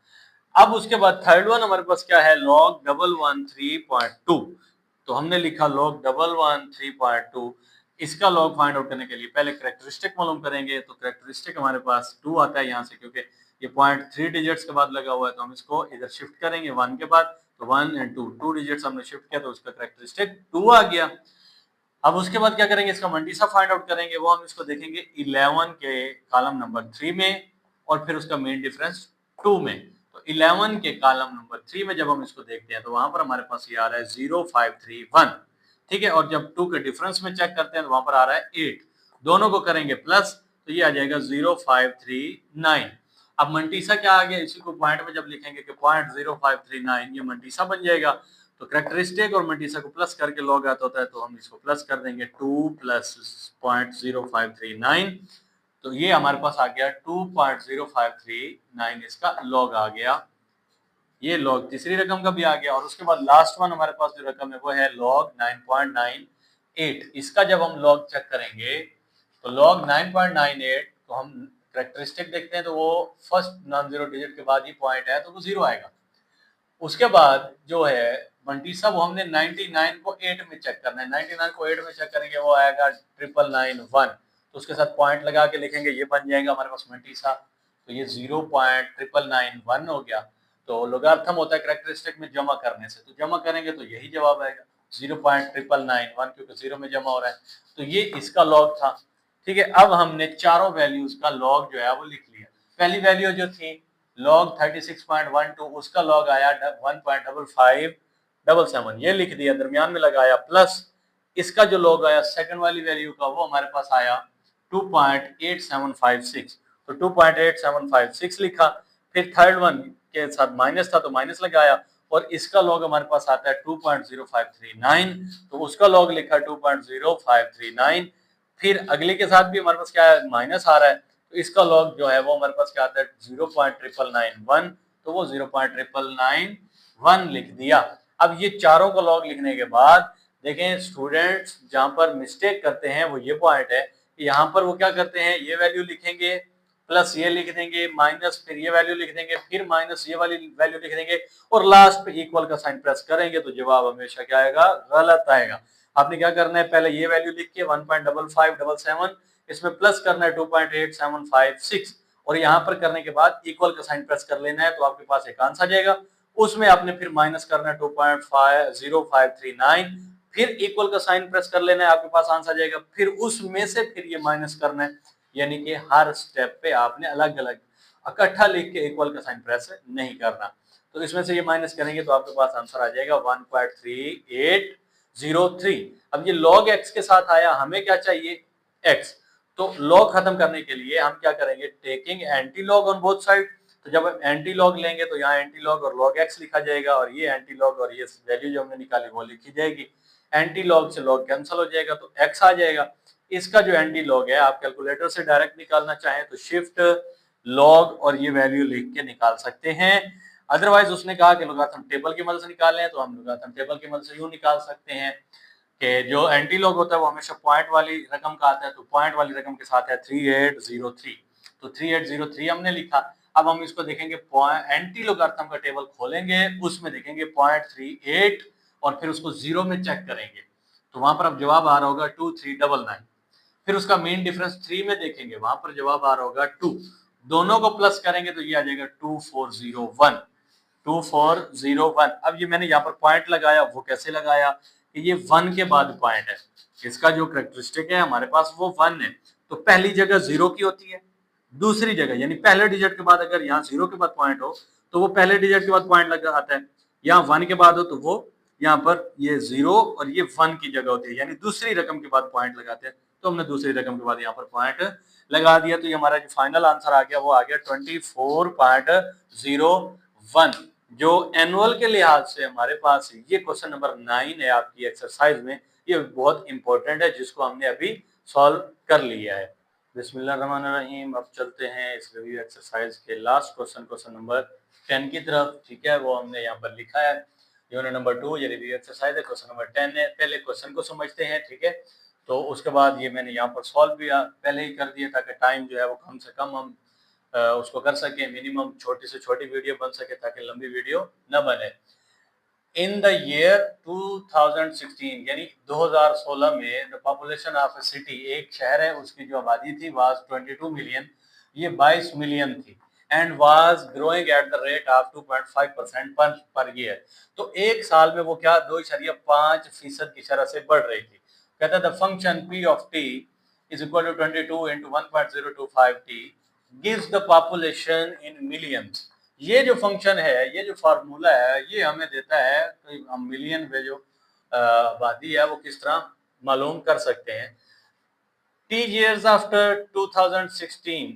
Speaker 1: अब उसके बाद थर्ड वन हमारे पास क्या है, लॉग 113.2। तो हमने लिखा लॉग 113.2। इसका लॉग फाइंड आउट करने के लिए पहले कैरेक्टरिस्टिक मालूम करेंगे। तो कैरेक्टरिस्टिक हमारे पास 2 आता है यहाँ से, क्योंकि ये पॉइंट 3 डिजिट्स के बाद लगा हुआ है, तो हम इसको इधर शिफ्ट करेंगे 1 के बाद, तो 1 और 2 डिजिट्स हमने शिफ्ट किया तो उसका कैरेक्टरिस्टिक 2 आ गया। अब उसके बाद क्या करेंगे, इसका मंटीसा फाइंड आउट करेंगे। वो हम इसको देखेंगे 11 के कॉलम नंबर 3 में, और फिर उसका मेन डिफरेंस 2 में। तो 11 के कॉलम नंबर 3 में जब हम इसको देखते हैं तो वहां पर हमारे पास ये आ रहा है 0531। ठीक है, और जब 2 के डिफरेंस में चेक करते हैं तो वहां पर आ रहा है 8, दोनों को करेंगे प्लस तो ये आ जाएगा 0539। अब मंटीसा क्या आ गया, इसी को पॉइंट में जब लिखेंगे कि पॉइंट 0539, ये मंटीसा बन जाएगा। तो कैरेक्टरिस्टिक और मंटीसा को प्लस करके लॉग आता होता है, तो हम इसको प्लस कर देंगे 2 प्लस 0.0539, तो ये हमारे पास आ गया 2.0539, इसका लॉग आ गया। ये लॉग तीसरी रकम का भी आ गया। और उसके बाद लास्ट वन हमारे पास जो रकम है वो है लॉग 9.98। इसका जब हम लॉग चेक करेंगे तो लॉग 9.98, तो हम कैरेक्टरिस्टिक देखते हैं तो वो फर्स्ट नॉन जीरो डिजिट के बाद ही पॉइंट है तो वो 0 आएगा। उसके बाद जो है मंटीसा, वो हमने 99 को 8 में चेक करना है। 99 को 8 में चेक करेंगे वो आएगा 991, तो उसके साथ पॉइंट लगा के लिखेंगे, ये बन जाएगा हमारे पास मंटीसा। तो ये 0.991 हो गया। तो लोगारिथम होता है कैरेक्टरिस्टिक में जमा करने से, तो जमा करेंगे तो यही जवाब आएगा 0.991, क्योंकि 0 में जमा हो रहा है। तो ये इसका लॉग था। ठीक है, अब हमने चारों वैल्यूज का लॉग जो है वो लिख लिया। पहली वैल्यू जो थी लॉग 36.12, उसका लॉग आया 1.5577, ये लिख दिया, दरमियान में लगाया प्लस। इसका जो लॉग आया सेकंड वाली वैल्यू का, वो हमारे पास आया 2.8756, तो 2.8756 लिखा। फिर थर्ड वन के साथ माइनस था तो माइनस लगाया, और इसका लॉग हमारे पास आता है 2.0539, तो उसका लॉग लिखा 2.0539। फिर अगले के साथ भी हमारे पास क्या है, माइनस आ रहा है, तो इसका लॉग जो है वो हमारे पास क्या आता है 0.991, तो वो 0.991 लिख दिया। अब ये चारों का लॉग लिखने के बाद देखें स्टूडेंट्स जहां पर मिस्टेक करते हैं वो ये पॉइंट है कि यहाँ पर वो क्या करते हैं, ये वैल्यू लिखेंगे प्लस ये लिख देंगे, माइनस फिर ये वैल्यू लिख देंगे, फिर माइनस ये वाली वैल्यू लिख देंगे, और लास्ट पे इक्वल का साइन प्रेस करेंगे तो जवाब हमेशा क्या आएगा, गलत आएगा। आपने क्या करना है, पहले ये वैल्यू लिख के 1.5577, इसमें प्लस करना है 2.8756, और यहाँ पर करने के बाद इक्वल का साइन प्रेस कर लेना है, तो आपके पास एक आंसर आ जाएगा। उसमें आपने फिर माइनस करना है 2.0539, फिर इक्वल का साइन प्रेस कर लेना है, आपके पास आंसर आ जाएगा। फिर उसमें से फिर ये माइनस करना है, यानी कि हर स्टेप पे आपने अलग अलग इकट्ठा लिख के इक्वल का साइन प्रेस नहीं करना। तो इसमें से ये माइनस करेंगे तो आपके पास आंसर आ जाएगा 1.3803। अब ये log x के साथ आया, हमें क्या चाहिए, x। तो log खत्म करने के लिए हम क्या करेंगे, taking anti log on both side, तो जब एंटी लॉग लेंगे तो यहाँ एंटी लॉग और लॉग एक्स लिखा जाएगा और ये एंटी लॉग और ये वैल्यू जो हमने निकाली वो लिखी जाएगी। एंटी लॉग से लॉग कैंसिल हो जाएगा तो एक्स आ जाएगा। इसका जो एंटी लॉग है आप कैलकुलेटर से डायरेक्ट निकालना चाहें तो शिफ्ट लॉग और ये वैल्यू लिख के निकाल सकते हैं। अदरवाइज उसने कहा कि लोगारिथम टेबल की मदद से निकालें तो हम लोगारिथम टेबल की मदद से यूं निकाल सकते हैं कि जो एंटी लॉग होता है वो हमेशा पॉइंट वाली रकम का आता है, तो पॉइंट वाली रकम के साथ है 3803, तो 3803 हमने लिखा। अब हम इसको देखेंगे एंटी लोगारिथम का टेबल खोलेंगे, उसमें देखेंगे 0.38 और फिर उसको जीरो में चेक करेंगे तो वहां पर अब जवाब आ रहा होगा 2399। फिर उसका मीन डिफरेंस 3 में देखेंगे, वहां पर जवाब आ रहा होगा 2। दोनों को प्लस करेंगे तो ये आ जाएगा 2401, 2401। अब ये मैंने यहाँ पर पॉइंट लगाया, वो कैसे लगाया कि ये 1 के बाद पॉइंट है, इसका जो कैरेक्टरिस्टिक है हमारे पास वो 1 है, तो पहली जगह 0 की होती है, दूसरी जगह यानी पहले डिजिट के बाद अगर यहाँ 0 के बाद पॉइंट हो तो वो पहले डिजिट के बाद पॉइंट लगा आता है, यहाँ 1 के बाद हो तो वो यहाँ पर ये 0 और ये 1 की जगह होती है, यानी दूसरी रकम के बाद पॉइंट लगाते हैं, तो हमने दूसरी रकम के बाद यहाँ पर पॉइंट लगा दिया। तो ये हमारा जो फाइनल आंसर आ गया वो आ गया 24.01। जो एनुअल के लिहाज से हमारे पास ये क्वेश्चन नंबर 9 है आपकी एक्सरसाइज में, ये बहुत इंपॉर्टेंट है जिसको हमने अभी सॉल्व कर लिया है। बिस्मिल्लाहिर्रहमानिर्रहीम। अब चलते हैं इस रिव्यू एक्सरसाइज के लास्ट क्वेश्चन, क्वेश्चन नंबर 10 की तरफ। ठीक है, वो हमने यहाँ पर लिखा है यूनिट नंबर 2, ये रिव्यू एक्सरसाइज है, क्वेश्चन नंबर 10 है। पहले क्वेश्चन को समझते हैं, ठीक है, तो उसके बाद ये मैंने यहाँ पर सॉल्व भी पहले ही कर दिया ताकि टाइम जो है वो कम से कम हम उसको कर सके, मिनिमम छोटी से छोटी वीडियो बन सके ताकि लंबी वीडियो न बने। इन द ईयर 2016 यानी 2016 में the population of A city, एक शहर है उसकी जो आबादी थी वाज 22 मिलियन, ये 22 मिलियन थी, and was growing at the rate of 2.5% per year. तो एक साल में वो क्या 2.5% की शरह से बढ़ रही थी। कहता है the function p of t is equal to 22 into 1.025t gives the population in millions। ये जो फंक्शन है, ये जो फार्मूला है, ये हमें देता है तो हम मिलियन में जो आबादी है वो किस तरह मालूम कर सकते हैं। T years after 2016,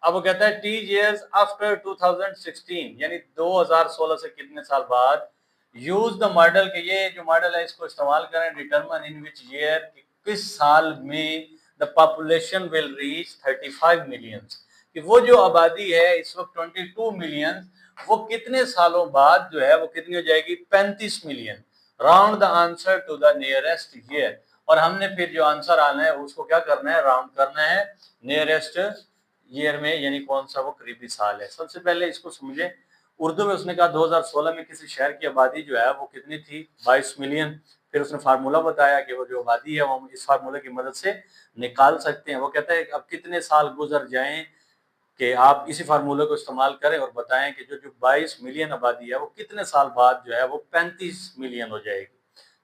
Speaker 1: अब वो कहता है T years after 2016 यानी 2016 से कितने साल बाद, यूज द मॉडल के, ये जो मॉडल है इसको इस्तेमाल करें, डिटरमिन इन विच ईयर, किस साल में the population will reach 35 million, कि वो जो आबादी है इस वक्त 22 मिलियन, वो कितने सालों बाद जो है वो कितनी हो जाएगी 35 million. Round the answer to the nearest year, और हमने फिर जो आंसर आना है उसको क्या करना है, राउंड करना है नियरेस्ट ईयर में, यानी कौन सा वो करीबी साल है। सबसे पहले इसको समझे, उर्दू में उसने कहा 2016 में किसी शहर की आबादी जो है वो कितनी थी 22 मिलियन। फिर उसने फार्मूला बताया कि वो जो आबादी है वो हम इस फार्मूले की मदद से निकाल सकते हैं। वो कहता है अब कितने साल गुजर जाएं कि आप इसी फार्मूले को इस्तेमाल करें और बताएं कि जो जो 22 मिलियन आबादी है वो कितने साल बाद जो है वो 35 मिलियन हो जाएगी।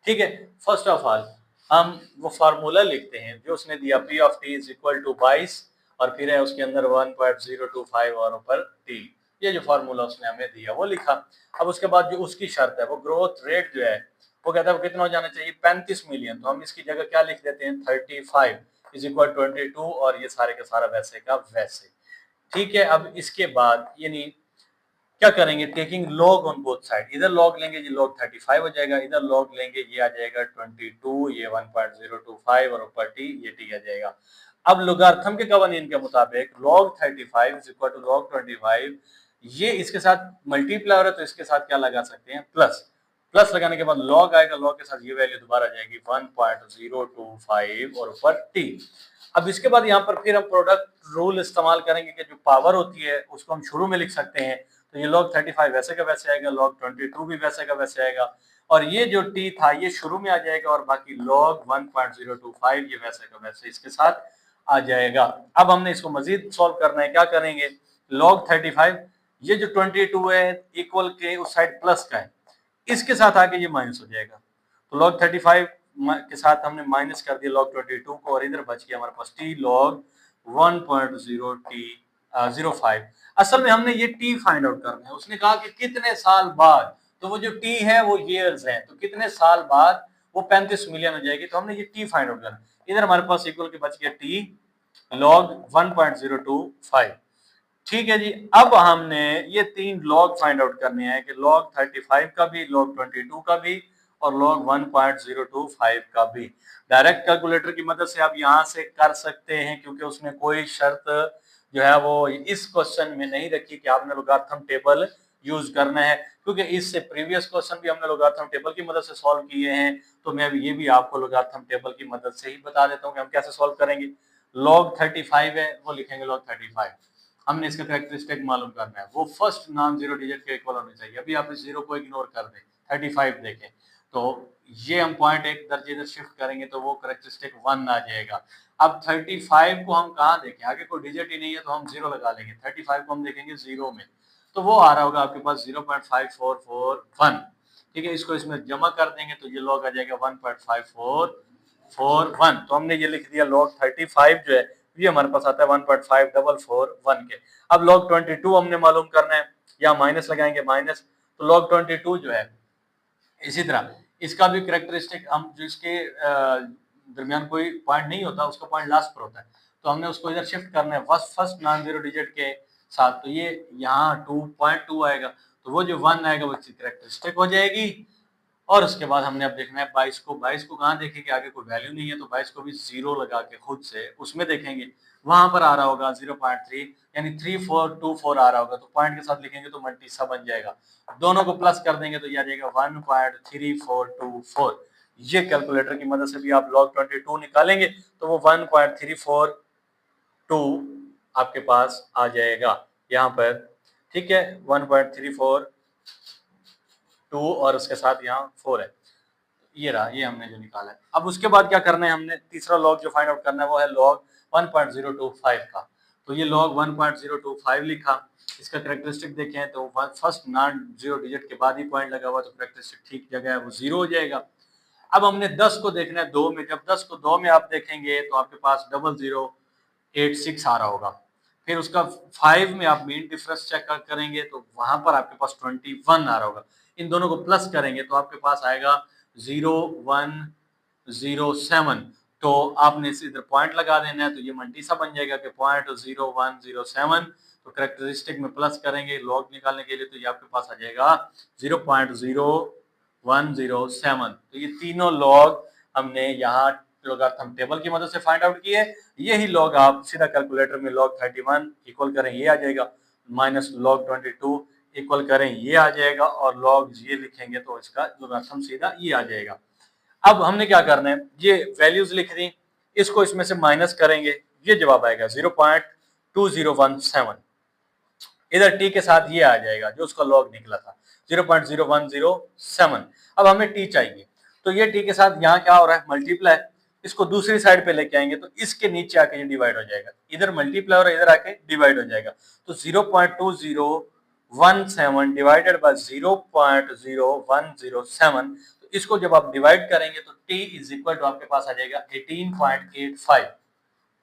Speaker 1: ठीक है, फर्स्ट ऑफ ऑल हम वो फार्मूला लिखते हैं जो उसने दिया, p of t is equal to 22 और फिर है उसके अंदर 1.025 और ऊपर t, ये जो फार्मूला उसने हमें दिया वो लिखा। अब उसके बाद जो उसकी शर्त है वो ग्रोथ रेट जो है वो कहता है वो कितना हो जाना चाहिए 35 मिलियन, तो हम इसकी जगह क्या लिख देते हैं 35 इज इक्वल 22 और ये सारे का सारा वैसे का वैसे। ठीक है, अब इसके बाद यानी क्या करेंगे, taking log on both side, इधर लॉग लेंगे ये लॉग 35 हो जाएगा, इधर लॉग लेंगे ये आ जाएगा 22, ये 1.025 और ऊपर t, ये t आ जाएगा। अब लोगारिथम के कवानीन के मुताबिक log 35 is equal to log 25, ये इसके साथ मल्टीप्लाई हो रहा है तो इसके साथ क्या लगा सकते हैं प्लस, प्लस लगाने के बाद log आएगा, log के साथ ये वैल्यू दोबारा जाएगी 1.025 और ऊपर t। अब इसके बाद यहाँ पर फिर हम प्रोडक्ट रूल इस्तेमाल करेंगे कि जो पावर होती है उसको हम शुरू में लिख सकते हैं, तो ये log 35 वैसे का वैसे आएगा, log 22 भी वैसे का वैसे आएगा, और ये जो t था ये शुरू में आ जाएगा और बाकी log 1.025 ये वैसे का वैसे इसके साथ आ जाएगा। अब हमने इसको मजीद सॉल्व करना है, क्या करेंगे, log 35 ये जो 22 है इक्वल के उस साइड प्लस का है, इसके साथ आके ये माइनस हो जाएगा, तो log 35 के साथ हमने माइनस कर दिया log 22 को और इधर बच गया हमारे पास t log 1.005। असल में हमने ये t फाइंड आउट करना है, उसने कहा कि कितने साल बाद, तो वो जो t है वो ईयर्स है, तो कितने साल बाद वो 35 मिलियन हो जाएगी, तो हमने ये t फाइंड आउट करना। इधर हमारे पास इक्वल के बच गया t log 1.025। ठीक है जी। अब हमने ये 3 लॉग फाइंड आउट करने हैं कि लॉग 35 का भी, लॉग 22 का भी और लॉग 1.025 का भी। डायरेक्ट कैलकुलेटर की मदद से आप यहाँ से कर सकते हैं, क्योंकि उसने कोई शर्त जो है वो इस क्वेश्चन में नहीं रखी कि आपने लोगारिथम टेबल यूज करना है, क्योंकि इससे प्रीवियस क्वेश्चन भी हमने लोगारिथम टेबल की मदद से सॉल्व किए हैं। तो मैं ये भी आपको लोगारिथम टेबल की मदद से ही बता देता हूँ कि हम कैसे सॉल्व करेंगे। लॉग 35 है, वो लिखेंगे लॉग 35। हमने इसका कैरेक्टरिस्टिक मालूम करना है, वो फर्स्ट नॉन जीरो डिजिट के इक्वल होने चाहिए। अभी आप इस जीरो को इग्नोर कर दें, 35 देखें तो ये हम पॉइंट एक दर्जे इधर शिफ्ट करेंगे तो वो कैरेक्टरिस्टिक 1 आ जाएगा। अब 35 को हम कहाँ देखें, आगे कोई डिजिट ही नहीं है तो हम जीरो लगा लेंगे। 35 को हम देखेंगे जीरो में, तो वो आ रहा होगा आपके पास 0.5441। ठीक है, इसको इसमें जमा कर देंगे तो ये लॉग आ जाएगा 1.5441। तो हमने ये लिख दिया लॉग 35 जो है ये हमारे पास आता है 1.5441 के। अब log 22 हमने मालूम करना है, या माइनस लगाएंगे माइनस, तो log 22 जो है इसी तरह इसका भी कैरेक्टरिस्टिक हम जो इसके दरमियान कोई पॉइंट नहीं होता, उसका पॉइंट लास्ट पर होता है, तो हमने उसको इधर शिफ्ट करना है फर्स्ट नॉन जीरो डिजिट के साथ। तो ये यहाँ 2.2 आएगा, तो वो जो 1 आएगा वो इसकी कैरेक्टरिस्टिक हो जाएगी। और उसके बाद हमने अब देखना है 22 को। 22 को कहाँ देखेंगे, आगे कोई वैल्यू नहीं है तो 22 को भी जीरो लगा के खुद से उसमें देखेंगे, वहां पर आ रहा होगा 0.3 यानी 3424 आ रहा होगा, तो पॉइंट के साथ लिखेंगे तो मल्टीसा बन जाएगा। दोनों को प्लस कर देंगे तो ये आ जाएगा 1.3424। ये कैलकुलेटर की मदद से भी आप log 22 निकालेंगे तो वो 1.342 आपके पास आ जाएगा यहाँ पर। ठीक है, 1.342 और उसके साथ यहाँ 4 है, ये रहा, ये हमने जो निकाला है। अब उसके बाद क्या करना है, हमने तीसरा लॉग जो फाइंड आउट करना है वो है लॉग 1.025 का। तो ये लॉग 1.025 लिखा, इसका कैरेक्टरिस्टिक देखें तो फर्स्ट नॉन जीरो डिजिट के बाद ही पॉइंट लगा हुआ, तो कैरेक्टरिस्टिक ठीक जगह है, वो जीरो हो जाएगा। अब हमने 10 को देखना है 2 में, जब 10 को 2 में आप देखेंगे तो आपके पास 0086 आ रहा होगा। फिर उसका 5 में आप मीन डिफरेंस चेक करेंगे तो वहां पर आपके पास 21 आ रहा होगा। इन दोनों को प्लस करेंगे तो आपके पास आएगा 0107। तो आपने इधर पॉइंट लगा देना है, तो ये मल्टीसा बन जाएगा कि 0.0107। तो कैरेक्टरिस्टिक में प्लस करेंगे लॉग निकालने के लिए, तो ये आपके पास आ जाएगा 0.0107। तो ये तीनों लॉग हमने यहाँ लोगारिथम टेबल की मदद से फाइंड आउट किए। यही लॉग आप सीधा कैलकुलेटर में log 31 इक्वल करें ये आ जाएगा, माइनस log 22 इक्वल करें ये आ जाएगा, और log ये लिखेंगे तो इसका लोगारिथम सीधा ये आ जाएगा। अब हमने क्या करना है, ये वैल्यूज लिख दी, इसको इसमें से माइनस करेंगे, ये जवाब आएगा 0.2017। इधर टी के साथ ये आ जाएगा जो उसका लॉग निकला था 0.0107। अब हमें टी चाहिए, तो ये टी के साथ यहाँ क्या हो रहा है, मल्टीप्लाई। इसको दूसरी साइड पे लेके आएंगे तो इसके नीचे आके ये डिवाइड हो जाएगा, इधर मल्टीप्लाई और इधर आके डिवाइड हो जाएगा। तो 0.2017 डिवाइडेड बाय 0.0107, तो इसको जब आप डिवाइड करेंगे तो t इज इक्वल टू आपके पास आ जाएगा 18.85।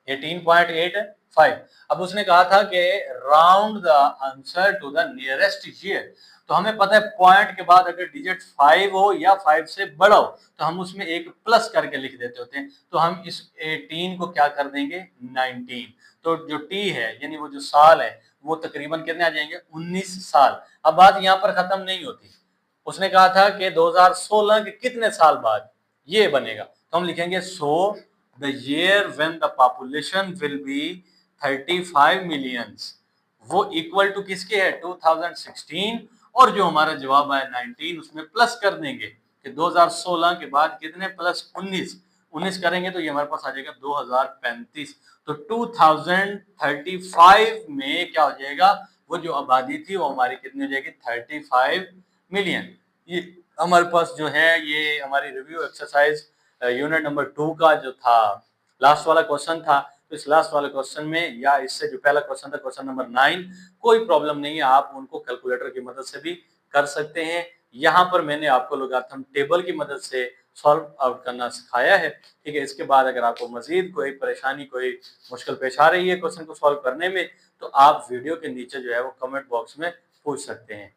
Speaker 1: 18.85। अब उसने कहा था कि round the answer to the nearest year, तो हमें पता है पॉइंट के बाद अगर डिजिट 5 हो या 5 से बड़ा हो तो हम उसमें एक प्लस करके लिख देते होते हैं। तो हम इस 18 को क्या कर देंगे 19। तो जो टी है यानी वो जो साल है वो तकरीबन कितने आ जाएंगे 19 साल। अब बात यहाँ पर खत्म नहीं होती, उसने कहा था कि 2016 के कितने साल बाद ये बनेगा, तो हम लिखेंगे सो the year when the population will be 35 millions, वो इक्वल टू किसके है 2016, और जो हमारा जवाब आया 19 उसमें प्लस कर देंगे कि 2016 के बाद कितने प्लस 19 करेंगे तो ये हमारे पास आ जाएगा 2035। तो 2035 में क्या हो जाएगा, वो जो आबादी थी वो हमारी कितनी हो जाएगी 35 मिलियन। ये हमारे पास जो है ये हमारी रिव्यू एक्सरसाइज यूनिट नंबर 2 का जो था लास्ट वाला क्वेश्चन था। तो इस लास्ट वाले क्वेश्चन में या इससे जो पहला क्वेश्चन था क्वेश्चन नंबर 9, कोई प्रॉब्लम नहीं है, आप उनको कैलकुलेटर की मदद से भी कर सकते हैं। यहाँ पर मैंने आपको लोगारिथम टेबल की मदद से सॉल्व आउट करना सिखाया है। ठीक है, इसके बाद अगर आपको मजीद कोई परेशानी कोई मुश्किल पेश आ रही है क्वेश्चन को सॉल्व करने में तो आप वीडियो के नीचे जो है वो कमेंट बॉक्स में पूछ सकते हैं।